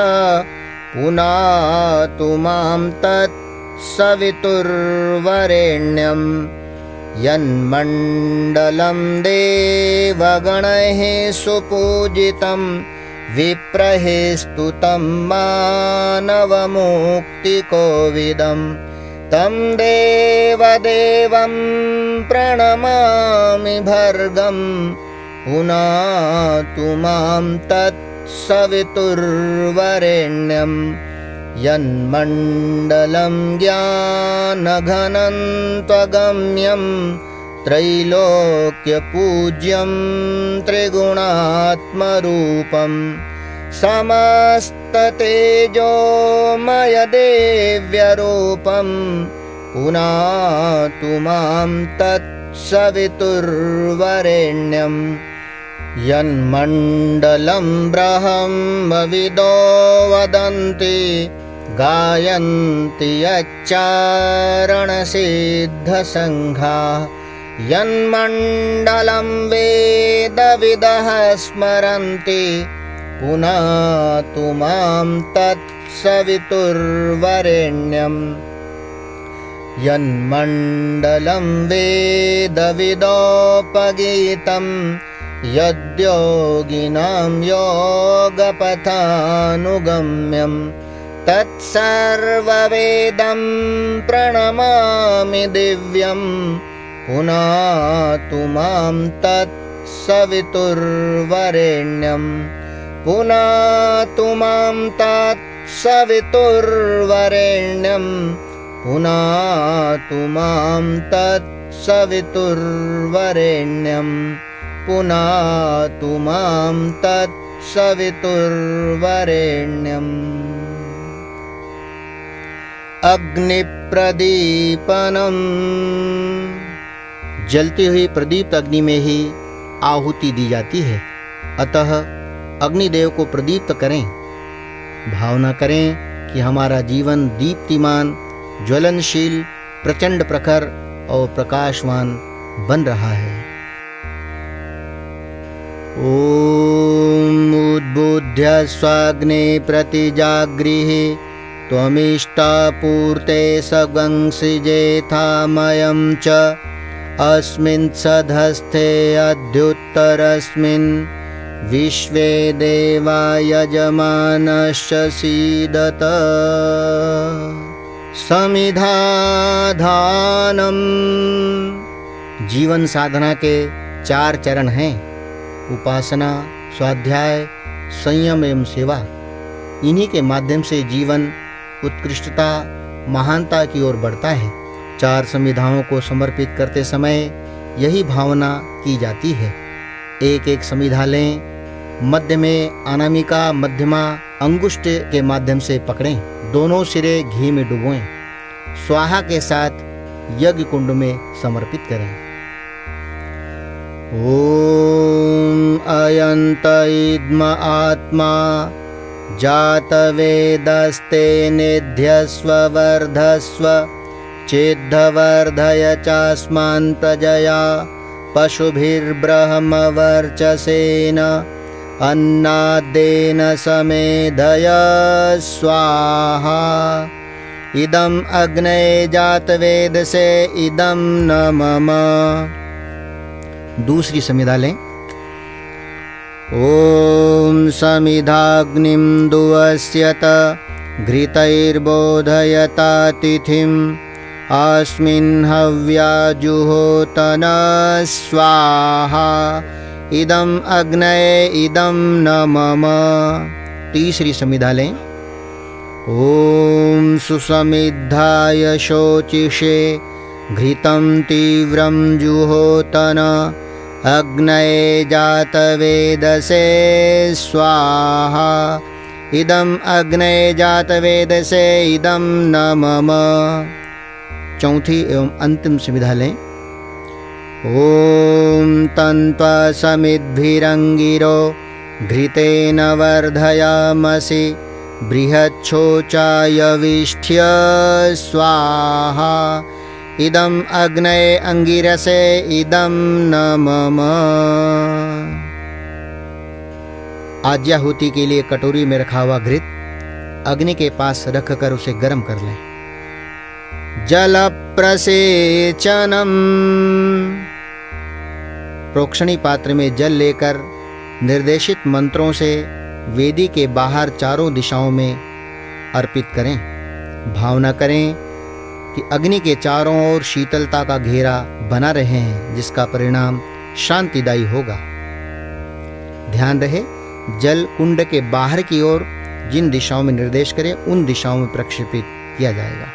पुनातु मां तत्सवितुर्वरेण्यं। यन्मण्डलं देवगणैः सुपूजितं विप्रैः स्तुतं मानवमुक्तिकोविदं तं देवदेवं प्रणमामि भर्गं पुनातु मां तत्सवितुर्वरेण्यं। यन्मण्डलं ज्ञानघनं त्वगम्यं त्रैलोक्यपूज्यं त्रिगुणात्मरूपं समस्ततेजोमयदेव्यरूपं पुनातु मां तत्सवितुर्वरेण्यं। यन्मण्डलं ब्रह्मविदो वदन्ति गायन्ति यच्चारणसिद्धसङ्घा। यन्मण्डलं वेदविदः स्मरन्ति पुनातु मां तत्सवितुर्वरेण्यं। यन्मण्डलं वेदविदोपगीतं यद्योगिनां योगपथानुगम्यं तत्सर्ववेदं प्रणमामि दिव्यं पुनातु मां तत्सवितुर्वरेण्यं। पुनातु मां तत्सवितुर्वरेण्यं। पुनातु मां तत्सवितुर्वरेण्यं। पुनातु मां तत्सवितुर्वरेण्यम्। अग्निप्रदीपनम्। जलती हुई प्रदीप्त अग्नि में ही आहुति दी जाती है, अतः अग्निदेव को प्रदीप्त करें। भावना करें कि हमारा जीवन दीप्तिमान, ज्वलनशील, प्रचंड प्रखर और प्रकाशवान बन रहा है। ॐ उद्बुद्ध्य स्वाग्ने प्रतिजागृहि त्वमिष्टापूर्ते सगंसिजेथामयं च अस्मिन् सधस्थे अद्युत्तरस्मिन् विश्वे देवा यजमानश्च सीदत। समिधाधानम्। जीवन साधना के 4 चरण हैं: उपासना, स्वाध्याय, संयम एवं सेवा। इन्हीं के माध्यम से जीवन उत्कृष्टता, महानता की ओर बढ़ता है। 4 संविधाओं को समर्पित करते समय यही भावना की जाती है। एक एक संविधा लें, मध्य में अनामिका मध्यमा अंगुष्ठ के माध्यम से पकड़ें, दोनों सिरे घी में डुबोएं। स्वाहा के साथ यज्ञ कुंड में समर्पित करें। ओम अयंत इद्म आत्मा जातवेदस्ते निध्यस्व वर्धस्व चेद्धवर्धय चास्मान् प्रजया पशुभिर्ब्रह्मवर्चसेन अन्नाद्येन समेधय स्वाहा। इदं अग्नये जातवेदसे इदं न मम। दूसरी समिधा लें। ओम समिधाग्निं दुवस्यत घृतैर्बोधयता तिथिम् अस्मिन् हव्याजुहोतन स्वाहा। इदं अग्नये इदं न मम। तीसरी समिधा लें। ओम सुसमिद्धाय शोचिषे घृतं तीव्रं जुहोतन अग्नये जातवेदसे स्वाहा। इदं अग्नये जातवेदसे इदं न मम। चौथी एवं अंतिम समिधा लें। ओम तन्त्वा समिद्भिरंगिरो घृतेन वर्धयामसि बृहच्छोचाय विष्ठ्य स्वाहा। इदं अग्नये अंगिरसे इदं न मम। आज्याहुति के लिए कटोरी में रखा हुआ घृत अग्नि के पास रखकर उसे गर्म कर लें। जल प्रसेचनम। प्रोक्षणी पात्र में जल लेकर निर्देशित मंत्रों से वेदी के बाहर चारों दिशाओं में अर्पित करें। भावना करें कि अग्नि के चारों ओर शीतलता का घेरा बना रहे हैं, जिसका परिणाम शांतिदायी होगा। ध्यान रहे, जल कुंड के बाहर की ओर जिन दिशाओं में निर्देश करें उन दिशाओं में प्रक्षेपित किया जाएगा।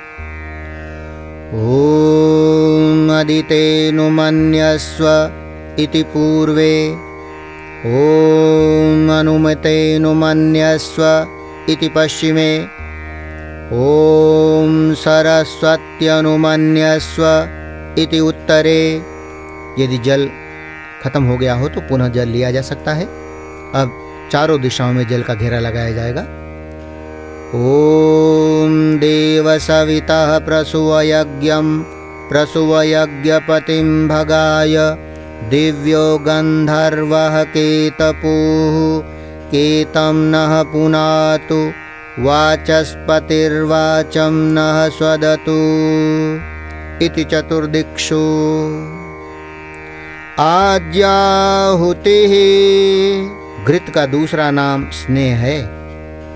ओम अदितेनुमन्यस्व इति पूर्वे ओम अनुमतेनुमन्यस्व इति पश्चिमे ओम सरस्वत्यनुमन्यस्व इति उत्तरे। यदि जल खत्म हो गया हो तो पुनः जल लिया जा सकता है। अब चारों दिशाओं में जल का घेरा लगाया जाएगा। ओम देवसवितः प्रसूवयज्ञं प्रसूवयज्ञपतिं भगाय दिव्यो गन्धर्वः केतपुः केतं नः पुनातु वाचस्पतिर्वाचं नः स्वदतु इति चतुर्दिक्षु। आज्याहुतिः। घृत का दूसरा नाम स्नेह है।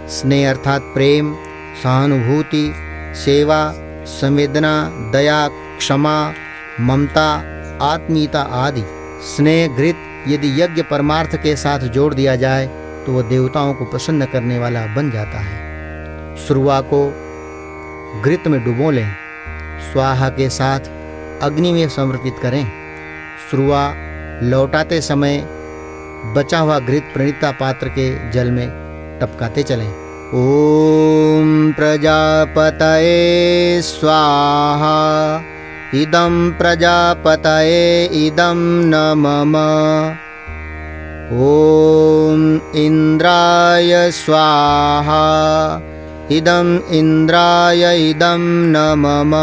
स्नेह अर्थात प्रेम, सहानुभूति, सेवा, संवेदना, दया, क्षमा, ममता, आत्मीयता आदि। स्नेह घृत यदि यज्ञ परमार्थ के साथ जोड़ दिया जाए तो वह देवताओं को प्रसन्न करने वाला बन जाता है। सुरवा को घृत में डुबो लें। स्वाहा के साथ अग्नि में समर्पित करें। सुरवा लौटाते समय बचा हुआ घृत प्रणीता पात्र के जल में टपकाते चलें। ओम प्रजापतये स्वाहा। इदं प्रजापतये इदं न मम। ओम इंद्राय स्वाहा। इदं इंद्राय इदं न मम।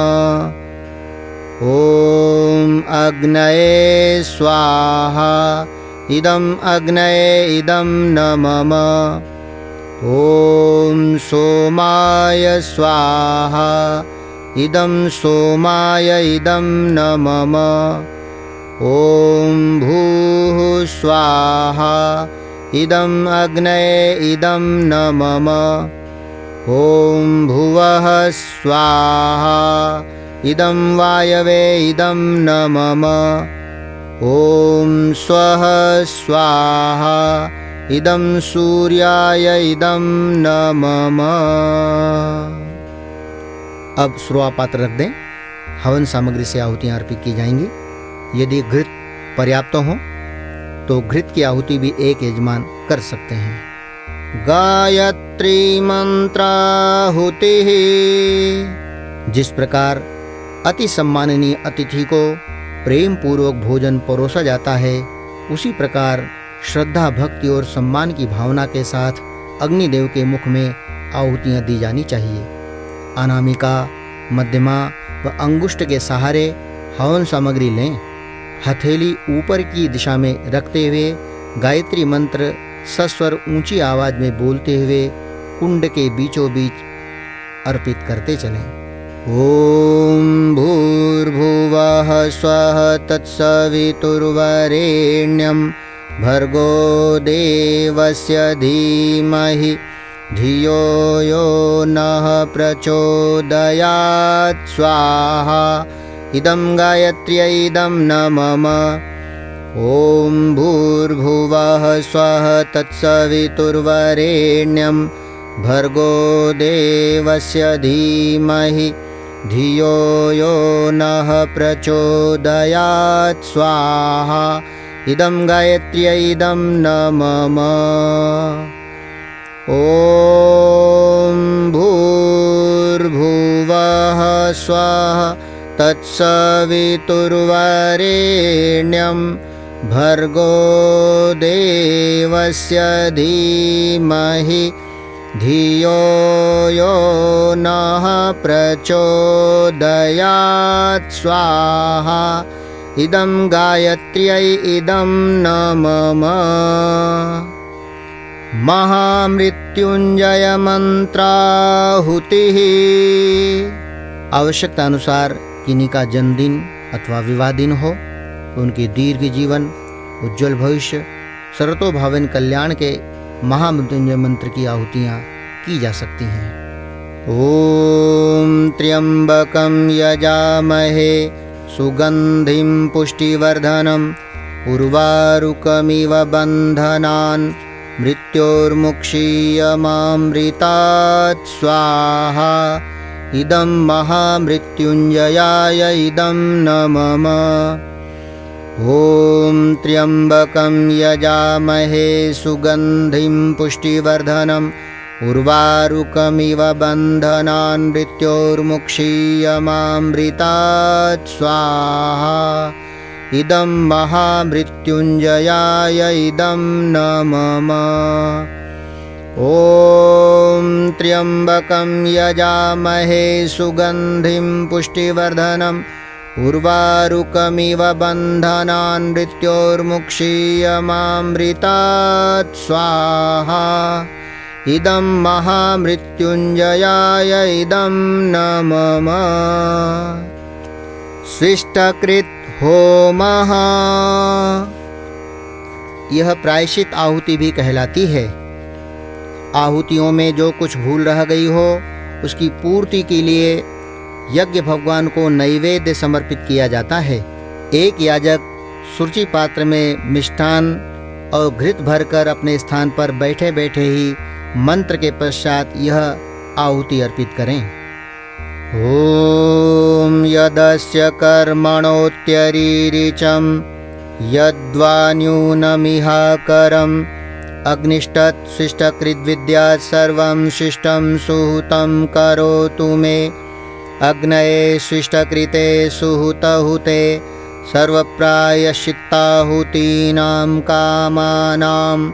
ओम अग्नये स्वाहा। इदं अग्नये इदं न मम। ओम सोमाय स्वाहा। इदं सोमाय इदं न मम। ओम भूः स्वाहा। इदं अग्नये इदं न मम। ओम भुवः स्वाहा। इदं वायवे इदं न मम। ओम स्वः स्वाहा। इदं सूर्याय इदं न मम। अब सुरवा पात्र रख दें। हवन सामग्री से आहुतियां अर्पित की जाएंगी। यदि घृत पर्याप्त हो तो घृत की आहुति भी एक यजमान कर सकते हैं। गायत्री मंत्राहुति। जिस प्रकार अति सम्माननीय अतिथि को प्रेम पूर्वक भोजन परोसा जाता है, उसी प्रकार श्रद्धा, भक्ति और सम्मान की भावना के साथ अग्निदेव के मुख में आहुतियाँ दी जानी चाहिए। अनामिका, मध्यमा व अंगुष्ठ के सहारे हवन सामग्री लें। हथेली ऊपर की दिशा में रखते हुए गायत्री मंत्र सस्वर ऊंची आवाज में बोलते हुए कुंड के बीचों बीच अर्पित करते चलें। ओम भूर्भुवः स्वः तत्सवितुर्वरेण्यं भर्गो देवस्य धीमहि धियो यो नः प्रचोदयात् स्वाहा। इदं गायत्र्यै इदं न मम। ओम भूर्भुवः स्वः तत्सवितुर्वरेण्यं भर्गो देवस्य धीमहि धियो यो नः प्रचोदयात् स्वाहा। इदं गायत्र्यै इदं न मम। ओम भूर्भुवः स्वः तत्सवितुर्वरेण्यं भर्गो देवस्य धीमहि धियो यो नः प्रचोदयात् स्वाहा। इदं गायत्र्यै इदं न मम। महामृत्युंजय मंत्राहुतिः। आवश्यकता अनुसार किन्हीं का जन्मदिन अथवा विवाह दिन हो तो उनके दीर्घ जीवन, उज्जवल भविष्य, सर्वतोभावन कल्याण के महामृत्युंजय मंत्र की आहुतियाँ की जा सकती हैं। ओम त्र्यंबकं यजामहे सुगंधिं पुष्टिवर्धनम् उर्वारुकमिव बन्धनान् मृत्योर्मुक्षीयमामृतात् स्वाहा। इदं महामृत्युंजयाय इदं न मम। ओम त्र्यंबकं यजामहे सुगंधिं पुष्टिवर्धनम् उर्वारुकमिव बन्धनान् मृत्योर्मुक्षीयमामृतात् स्वाहा। इदं महामृत्युंजयाय इदं न मम। ओम त्र्यंबकं यजामहे सुगंधिं पुष्टिवर्धनम् उर्वारुकमिव बन्धनान् मृत्योर्मुक्षीयमामृतात् स्वाहा। इदं महामृत्युंजयाय इदं न मम। स्विष्टकृत होमः। यह प्रायश्चित आहुति भी कहलाती है। आहुतियों में जो कुछ भूल रह गई हो उसकी पूर्ति के लिए यज्ञ भगवान को नैवेद्य समर्पित किया जाता है। एक याजक सुरुचि पात्र में मिष्ठान और घृत भरकर अपने स्थान पर बैठे बैठे ही मंत्र के पश्चात यह आहुति अर्पित करें। ओम यदस्य कर्मणोत्यरीरिचं यद्वा न्यूनमिहाकरम् अग्निष्टत् शिष्टकृद्विद्या सर्वं शिष्टं सुहुतं करोतु मे। अग्नये शिष्टकृते सुहुतहुते सर्वप्रायश्चित्ताहुतीनां कामानां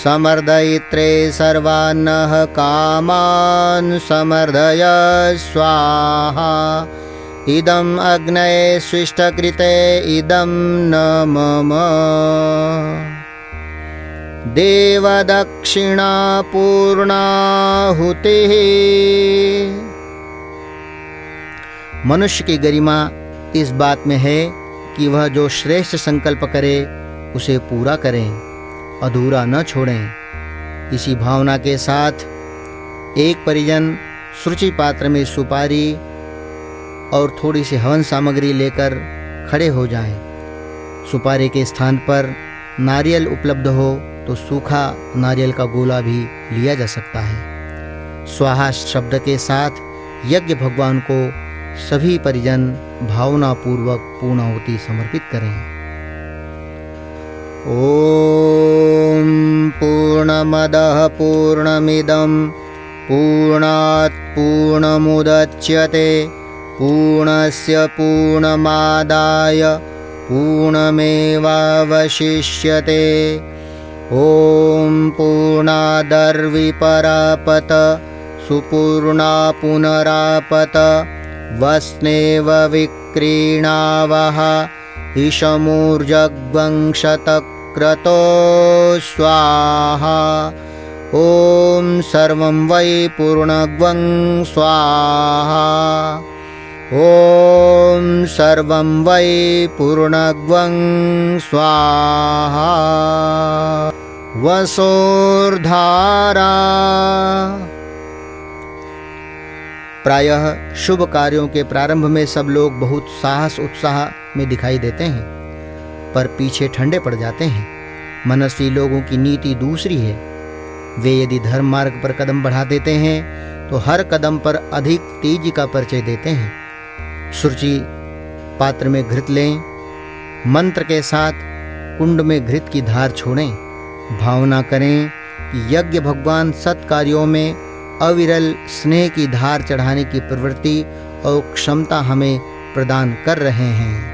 समर्दयित्रे सर्वान्नः कामान् समर्दय स्वाहा। इदं अग्नये शिष्टकृते इदं न मम। देवदक्षिणा पूर्णाहुतिः। मनुष्य की गरिमा इस बात में है कि वह जो श्रेष्ठ संकल्प करे उसे पूरा करें, अधूरा न छोड़ें। इसी भावना के साथ एक परिजन सुरुचि पात्र में सुपारी और थोड़ी सी हवन सामग्री लेकर खड़े हो जाएं। सुपारी के स्थान पर नारियल उपलब्ध हो तो सूखा नारियल का गोला भी लिया जा सकता है। स्वाहा शब्द के साथ यज्ञ भगवान को सभी परिजन भावनापूर्वक पूर्णाहुति समर्पित करें। ओम पूर्णमदः पूर्णमिदं पूर्णात् पूर्णमुदच्यते पूर्णस्य पूर्णमादाय पूर्णमेवावशिष्यते। ॐ पूर्णादर्विपरापत सुपूर्णा पुनरापत वस्नेव विक्रीणावः ईशमूर्जग्वंशतक्रतो स्वाहा। ॐ सर्वं वै पूर्णग्वं स्वाहा। ॐ सर्वं वै पूर्णग्वं स्वाहा। वसोर्धारा। प्रायः शुभ कार्यों के प्रारंभ में सब लोग बहुत साहस उत्साह में दिखाई देते हैं, पर पीछे ठंडे पड़ जाते हैं। मनस्वी लोगों की नीति दूसरी है। वे यदि धर्म मार्ग पर कदम बढ़ा देते हैं तो हर कदम पर अधिक तेजी का परिचय देते हैं। सुरुचि पात्र में घृत लें, मंत्र के साथ कुंड में घृत की धार छोड़ें। भावना करें कि यज्ञ भगवान सत्कार्यों में अविरल स्नेह की धार चढ़ाने की प्रवृत्ति और क्षमता हमें प्रदान कर रहे हैं।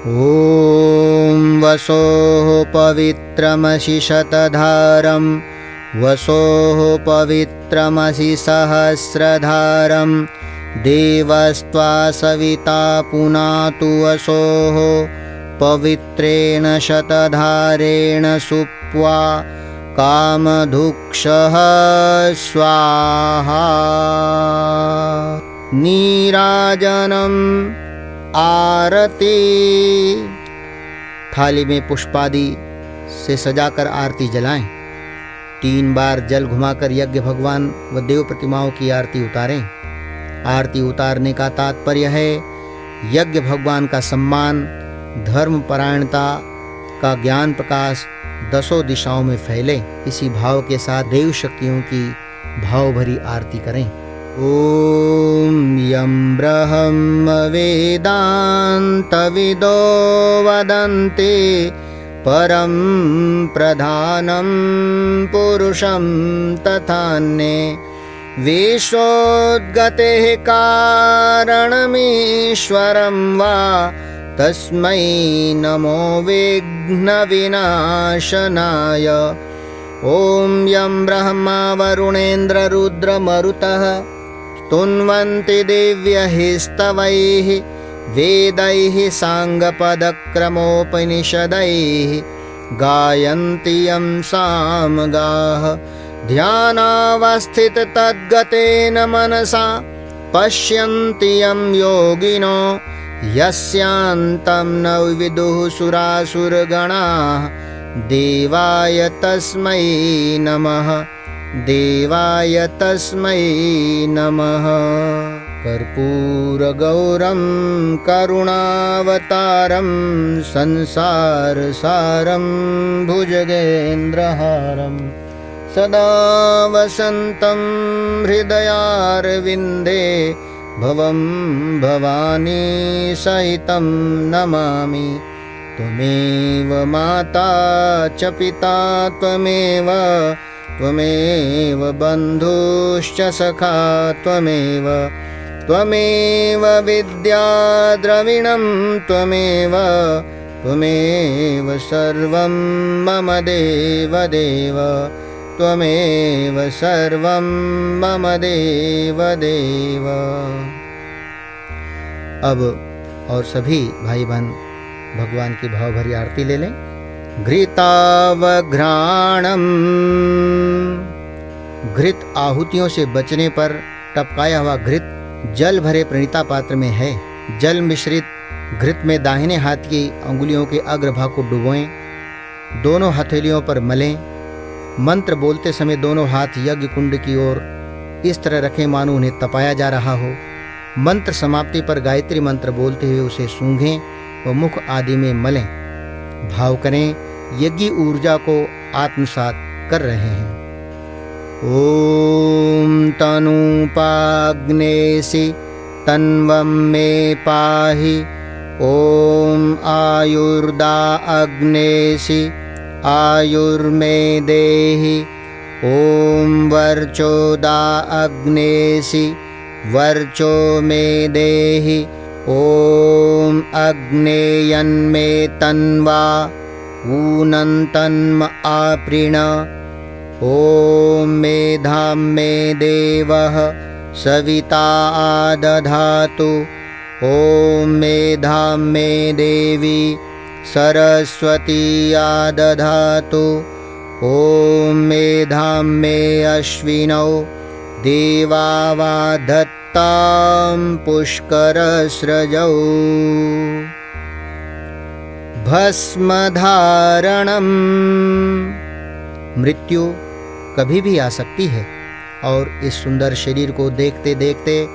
ॐ वसोः पवित्रमसि शतधारं वसोः पवित्रमसि सहस्रधारं देवस्त्वा सविता पुनातु वसोः पवित्रेण शतधारेण सुप्वा कामधुक्षः स्वाहा। नीराजनम् आरती। थाली में पुष्पादि से सजाकर आरती जलाएं। 3 बार जल घुमाकर यज्ञ भगवान व देव प्रतिमाओं की आरती उतारें। आरती उतारने का तात्पर्य है यज्ञ भगवान का सम्मान, धर्म परायणता का ज्ञान प्रकाश 10 दिशाओं में फैले। इसी भाव के साथ देव शक्तियों की भाव भरी आरती करें। ॐ यं ब्रह्म वेदान्तविदो वदन्ति परं प्रधानं पुरुषं तथान्ये विश्वोद्गतेः कारणमीश्वरं वा तस्मै नमो विघ्नविनाशनाय। ॐ यं ब्रह्मा वरुणेन्द्ररुद्रमरुतः स्तुन्वन्ति दिव्यैस्तवैः वेदैः साङ्गपदक्रमोपनिषदैः गायन्ति यं सामगाः ध्यानावस्थिततद्गतेन मनसा पश्यन्ति यं योगिनो यस्यान्तं न विदुः सुरासुरगणाः देवाय तस्मै नमः देवाय तस्मै नमः। कर्पूरगौरं करुणावतारं संसारसारं भुजगेन्द्रहारं सदा वसन्तं हृदयारविन्दे भवं भवानी सहितं नमामि। त्वमेव माता च पिता त्वमेव बन्धुश्च सखा त्वमेव विद्या द्रविणं त्वमेव सर्वं मम देवदेव त्वमेव सर्वं मम देवदेव। अब और सभी भाई बहन भगवान की भाव भरी आरती ले लें। घृतावघ्राणम। घृत आहुतियों से बचने पर टपकाया हुआ घृत जल भरे प्रणीता पात्र में है। जल मिश्रित घृत में दाहिने हाथ की अंगुलियों के अग्रभाग को डुबोएं, दोनों हथेलियों पर मलें। मंत्र बोलते समय दोनों हाथ यज्ञ कुंड की ओर इस तरह रखें मानो उन्हें तपाया जा रहा हो। मंत्र समाप्ति पर गायत्री मंत्र बोलते हुए उसे सूंघें व मुख आदि में मलें। भाव करें यज्ञ ऊर्जा को आत्मसात कर रहे हैं। ओम तनुपाग्नेसि तन्वं मे पाहि। ओम आयुर्दा अग्नेसि आयुर्मे देहि। ओम वर्चोदा अग्नेसि वर्चो मे देहि ॐ अग्नेयन्मे तन्वा ऊनन्तन्म आपृण ॐ मेधां मे देवः सविता आदधातु ॐ मेधां मे देवी सरस्वती आदधातु ॐ मेधां मे अश्विनौ देवावाधत्तां पुष्करस्रजौ भस्मधारणम्। मृत्यु कभी भी आ सकती है और इस सुंदर शरीर को देखते देखते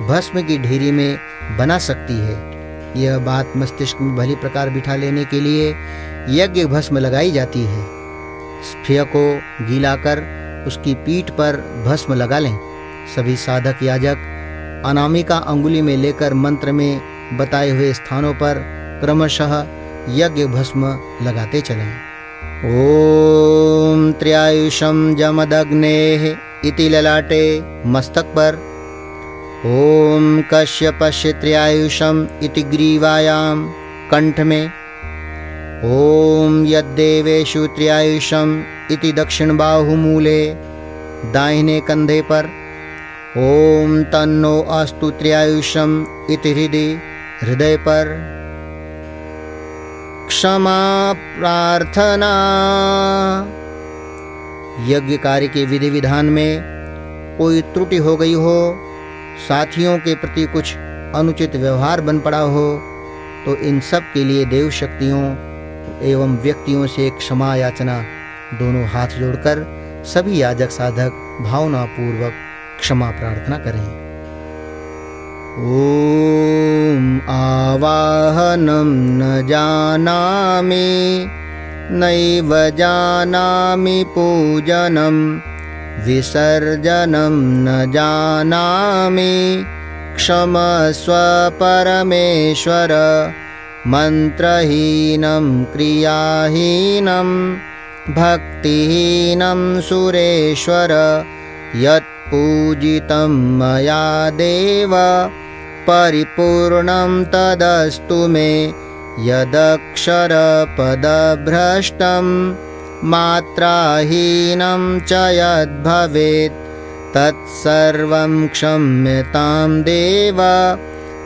भस्म की ढेरी में बना सकती है। यह बात मस्तिष्क में भली प्रकार बिठा लेने के लिए यज्ञ भस्म लगाई जाती है। स्फीय को गीला कर उसकी पीठ पर भस्म लगा लें। सभी साधक याजक अनामिका अंगुली में लेकर मंत्र में बताए हुए स्थानों पर क्रमशः यज्ञ भस्म लगाते चलें। ॐ त्र्यायुषं जमदग्नेः इति ललाटे मस्तक पर, ॐ कश्यपस्य त्र्यायुषम् इति ग्रीवायां कंठ में, ॐ यद्देवेषु त्र्यायुषम् इति दक्षिण बाहुमूले दाहिने कंधे पर, ॐ तन्नो अस्तु त्र्यायुषम् इति हृदय पर। क्षमा प्रार्थना। यज्ञ कार्य के विधि विधान में कोई त्रुटि हो गई हो, साथियों के प्रति कुछ अनुचित व्यवहार बन पड़ा हो, तो इन सब के लिए देव शक्तियों एवं व्यक्तियों से क्षमा याचना दोनों हाथ जोड़कर सभी याजक साधक भावनापूर्वक क्षमा प्रार्थना करें। ॐ आवाहनं न जानामि नैव जानामि पूजनं विसर्जनं न जानामि क्षमस्व परमेश्वर मन्त्रहीनं क्रियाहीनं भक्तिहीनं सुरेश्वर यत्पूजितं मया देव परिपूर्णं तदस्तु मे यदक्षरपदभ्रष्टं मात्राहीनं च यद्भवेत् तत्सर्वं क्षम्यतां देव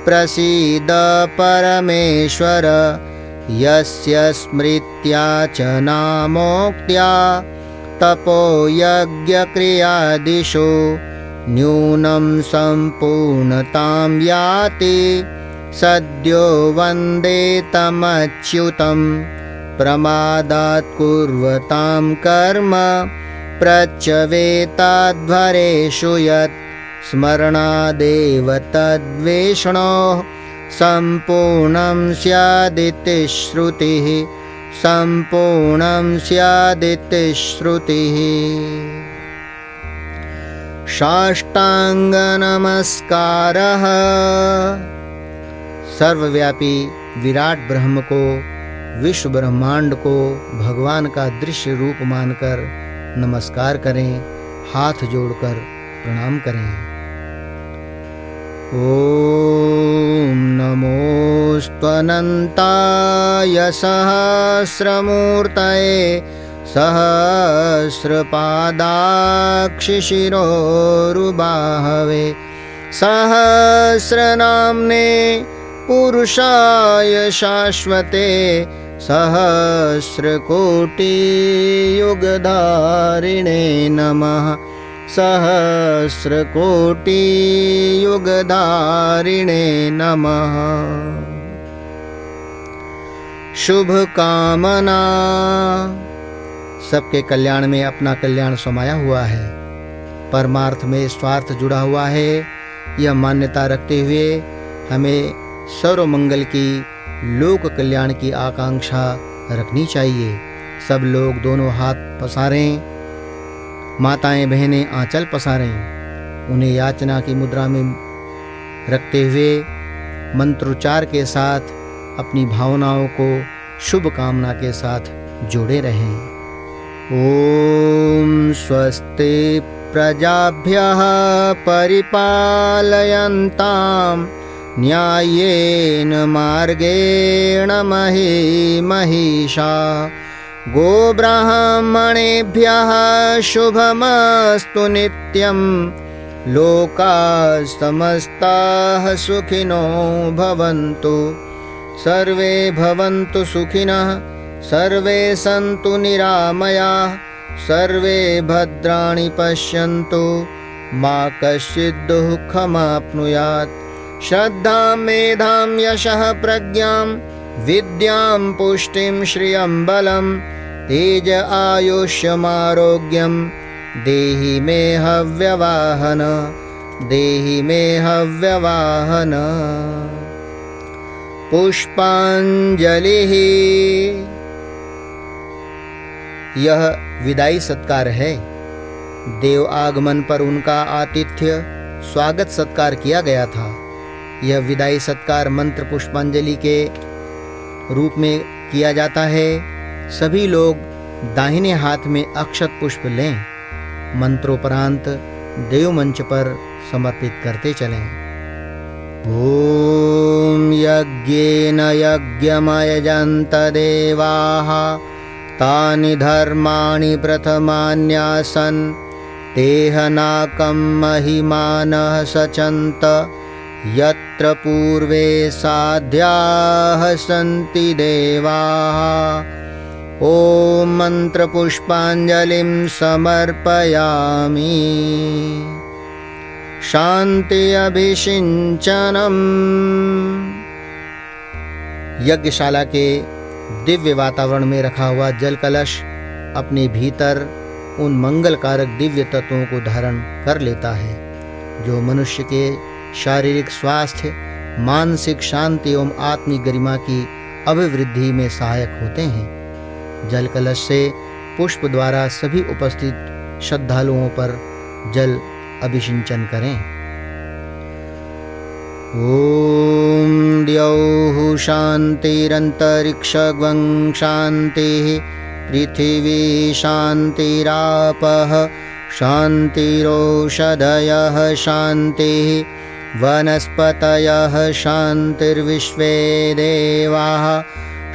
प्रसीद परमेश्वर यस्य स्मृत्या च नामोक्त्या तपोयज्ञक्रियादिषु न्यूनं सम्पूर्णतां याति सद्यो वन्दे तमच्युतं प्रमादात् कुर्वतां कर्म प्रच्यवेताध्वरेषु यत् स्मरणादेव तद्वेषणोः सम्पूर्णं स्यादिति श्रुतिः सम्पूर्णं स्यादिति श्रुतिः। साष्टांग नमस्कारः। सर्वव्यापी विराट ब्रह्म को, विश्व ब्रह्मांड को भगवान का दृश्य रूप मानकर नमस्कार करें, हाथ जोड़कर प्रणाम करें। ओम नमोऽस्त्वनन्ताय सहस्रमूर्तये सहस्रपादाक्षिशिरोरुबाहवे सहस्रनाम्ने पुरुषाय शाश्वते सहस्रकोटियुगधारिणे नमः सहस्रकोटियुगधारिणे नमः। शुभ कामना। सबके कल्याण में अपना कल्याण समाया हुआ है, परमार्थ में स्वार्थ जुड़ा हुआ है। यह मान्यता रखते हुए हमें सर्व मंगल की, लोक कल्याण की आकांक्षा रखनी चाहिए। सब लोग दोनों हाथ पसारें, माताएं बहनें आंचल पसारें। उन्हें याचना की मुद्रा में रखते हुए मंत्रोच्चार के साथ अपनी भावनाओं को शुभ कामना के साथ जोड़े रहें। ओम स्वस्ति प्रजाभ्यः परिपालयन्तां न्याय्येन मार्गेण महिषा गोब्राह्मणेभ्यः शुभमस्तु नित्यं लोकाः समस्ताः सुखिनो भवन्तु सर्वे भवन्तु सुखिनः सर्वे सन्तु निरामयाः सर्वे भद्राणि पश्यन्तु मा कश्चित् दुःखमाप्नुयात् श्रद्धां मेधां यशः प्रज्ञां विद्यां पुष्टिं श्रियं बलं तेज आयुष्यमारोग्यं देहि मे हव्यवाहन देहि मे हव्यवाहन। पुष्पांजलि। यह विदाई सत्कार है। देव आगमन पर उनका आतिथ्य स्वागत सत्कार किया गया था। यह विदाई सत्कार मंत्र पुष्पांजलि के रूप में किया जाता है। सभी लोग दाहिने हाथ में अक्षत पुष्प लें, मंत्रोपरांत देव मंच पर समर्पित करते चलें। ओम यज्ञेन यज्ञमयजन्त देवाः तानि धर्माणि प्रथमान्यासन् तेह नाकं महिमानः सचन्त यत्र पूर्वे साध्याः सन्ति देवाः। ॐ मन्त्रपुष्पाञ्जलिं समर्पयामि। शान्ति अभिषिञ्चनम्। यज्ञशाला के दिव्य वातावरण में रखा हुआ जल कलश अपने भीतर उन मंगलकारक दिव्य तत्वों को धारण कर लेता है जो मनुष्य के शारीरिक स्वास्थ्य, मानसिक शांति एवं आत्मिक गरिमा की अभिवृद्धि में सहायक होते हैं। जल कलश से पुष्प द्वारा सभी उपस्थित श्रद्धालुओं पर जल अभिषिंचन करें। ओम द्यौः शान्तिरन्तरिक्षगं शान्तिः पृथिवी शान्तिरापः शान्तिरोषधयः शान्तिः वनस्पतयः शान्तिर्विश्वे देवाः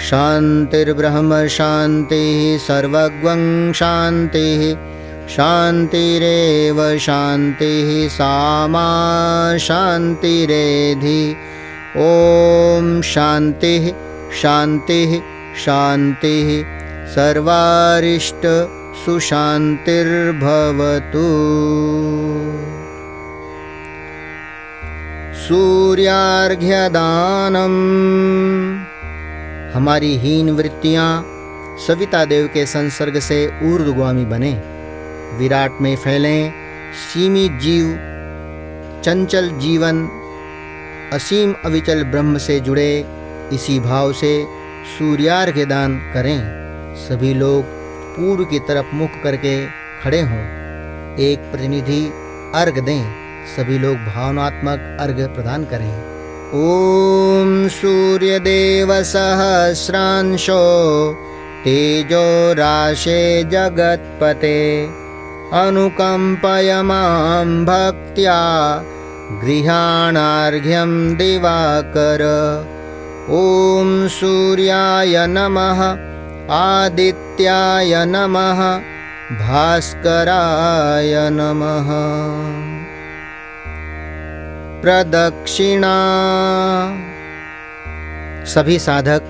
शान्तिर्ब्रह्म शान्तिः सर्वगं शान्तिः शान्तिरेव शान्तिः सामा शान्तिरेधि। ॐ शान्तिः शान्तिः शान्तिः सर्वारिष्ट सुशान्तिर्भवतु। सूर्यार्घ्यदानम्। हमारी हीन वृत्तियाँ सविता देव के संसर्ग से ऊर्ध्वगामी बने, विराट में फैलें। सीमित जीव चंचल जीवन असीम अविचल ब्रह्म से जुड़े, इसी भाव से सूर्यार्घ्य दान करें। सभी लोग पूर्व की तरफ मुख करके खड़े हों। एक प्रतिनिधि अर्घ दें। सभी लोग भावनात्मक अर्घ्य प्रदान करें। ओम सूर्यदेव सहस्रांशो तेजो राशे जगत्पते अनुकंपय मां भक्त्या गृहाणार्घ्यं दिवाकर। ओम सूर्याय नमः आदित्याय नमः भास्कराय नमः। प्रदक्षिणा। सभी साधक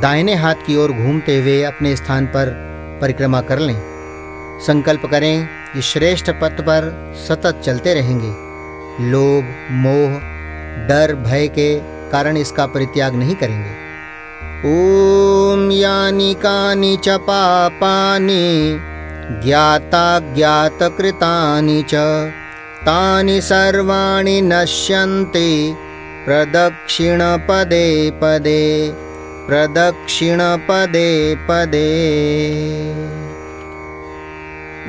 दाहिने हाथ की ओर घूमते हुए अपने स्थान पर परिक्रमा कर लें। संकल्प करें कि श्रेष्ठ पथ पर सतत चलते रहेंगे। लोभ, मोह, डर, भय के कारण इसका परित्याग नहीं करेंगे। ओम यानि कानि च पापानि ज्ञाताज्ञातकृतानि च तानि सर्वाणि नश्यन्ति प्रदक्षिण पदे पदे प्रदक्षिण पदे पदे।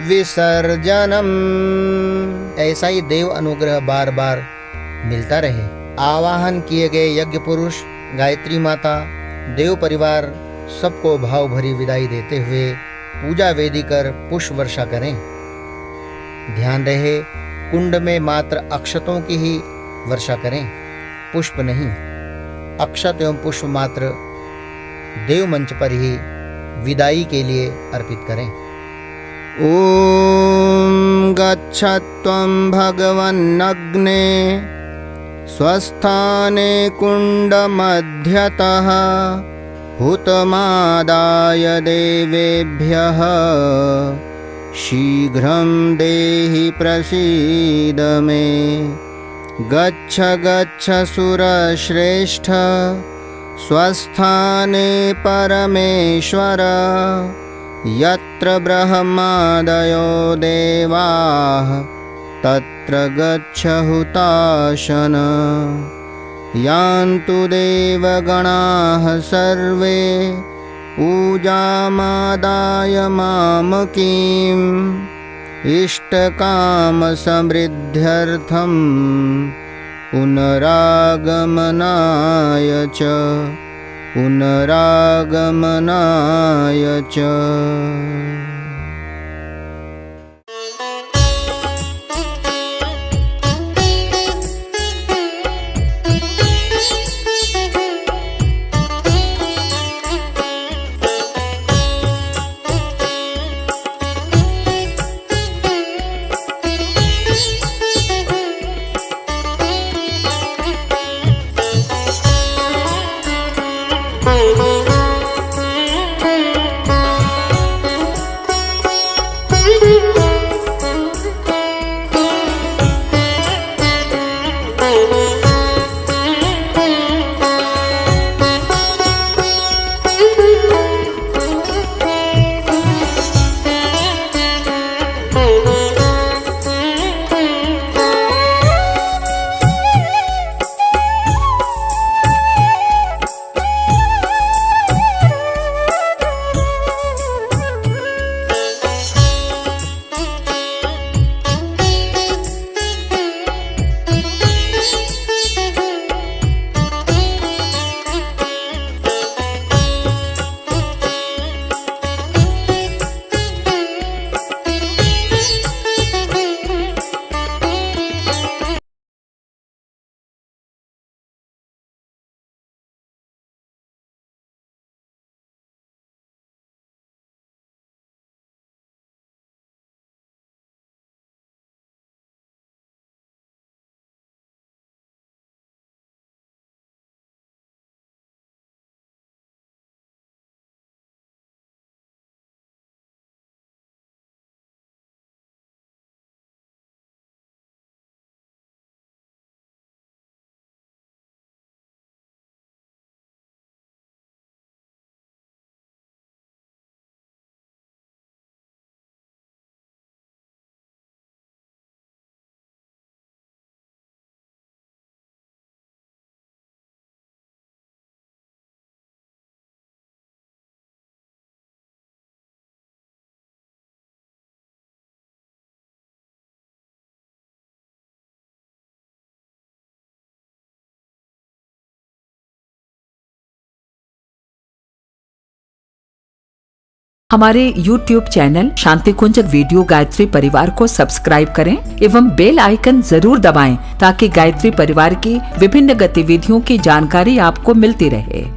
विसर्जनम। ऐसा ही देव अनुग्रह बार बार मिलता रहे। आवाहन किए गए यज्ञ पुरुष, गायत्री माता, देव परिवार सबको भाव भरी विदाई देते हुए पूजा वेदी कर पुष्प वर्षा करें। ध्यान रहे कुंड में मात्र अक्षतों की ही वर्षा करें, पुष्प नहीं। अक्षत एवं पुष्प मात्र देव मंच पर ही विदाई के लिए अर्पित करें। ओम गच्छत्वं भगवन्नग्ने स्वस्थाने कुंड मध्यतः हुतमादाय देवेभ्यः शीघ्रं देहि प्रसीद मे। गच्छ गच्छ सुरश्रेष्ठ स्वस्थाने परमेश्वर यत्र ब्रह्मादयो देवाः तत्र गच्छ हुताशन। यान्तु देवगणाः सर्वे पूजामादाय मामकीम् इष्टकामसमृद्ध्यर्थं पुनरागमनाय च।
हमारे YouTube चैनल शांति कुंज वीडियो गायत्री परिवार को सब्सक्राइब करें एवं बेल आइकन जरूर दबाएं ताकि गायत्री परिवार की विभिन्न गतिविधियों की जानकारी आपको मिलती रहे।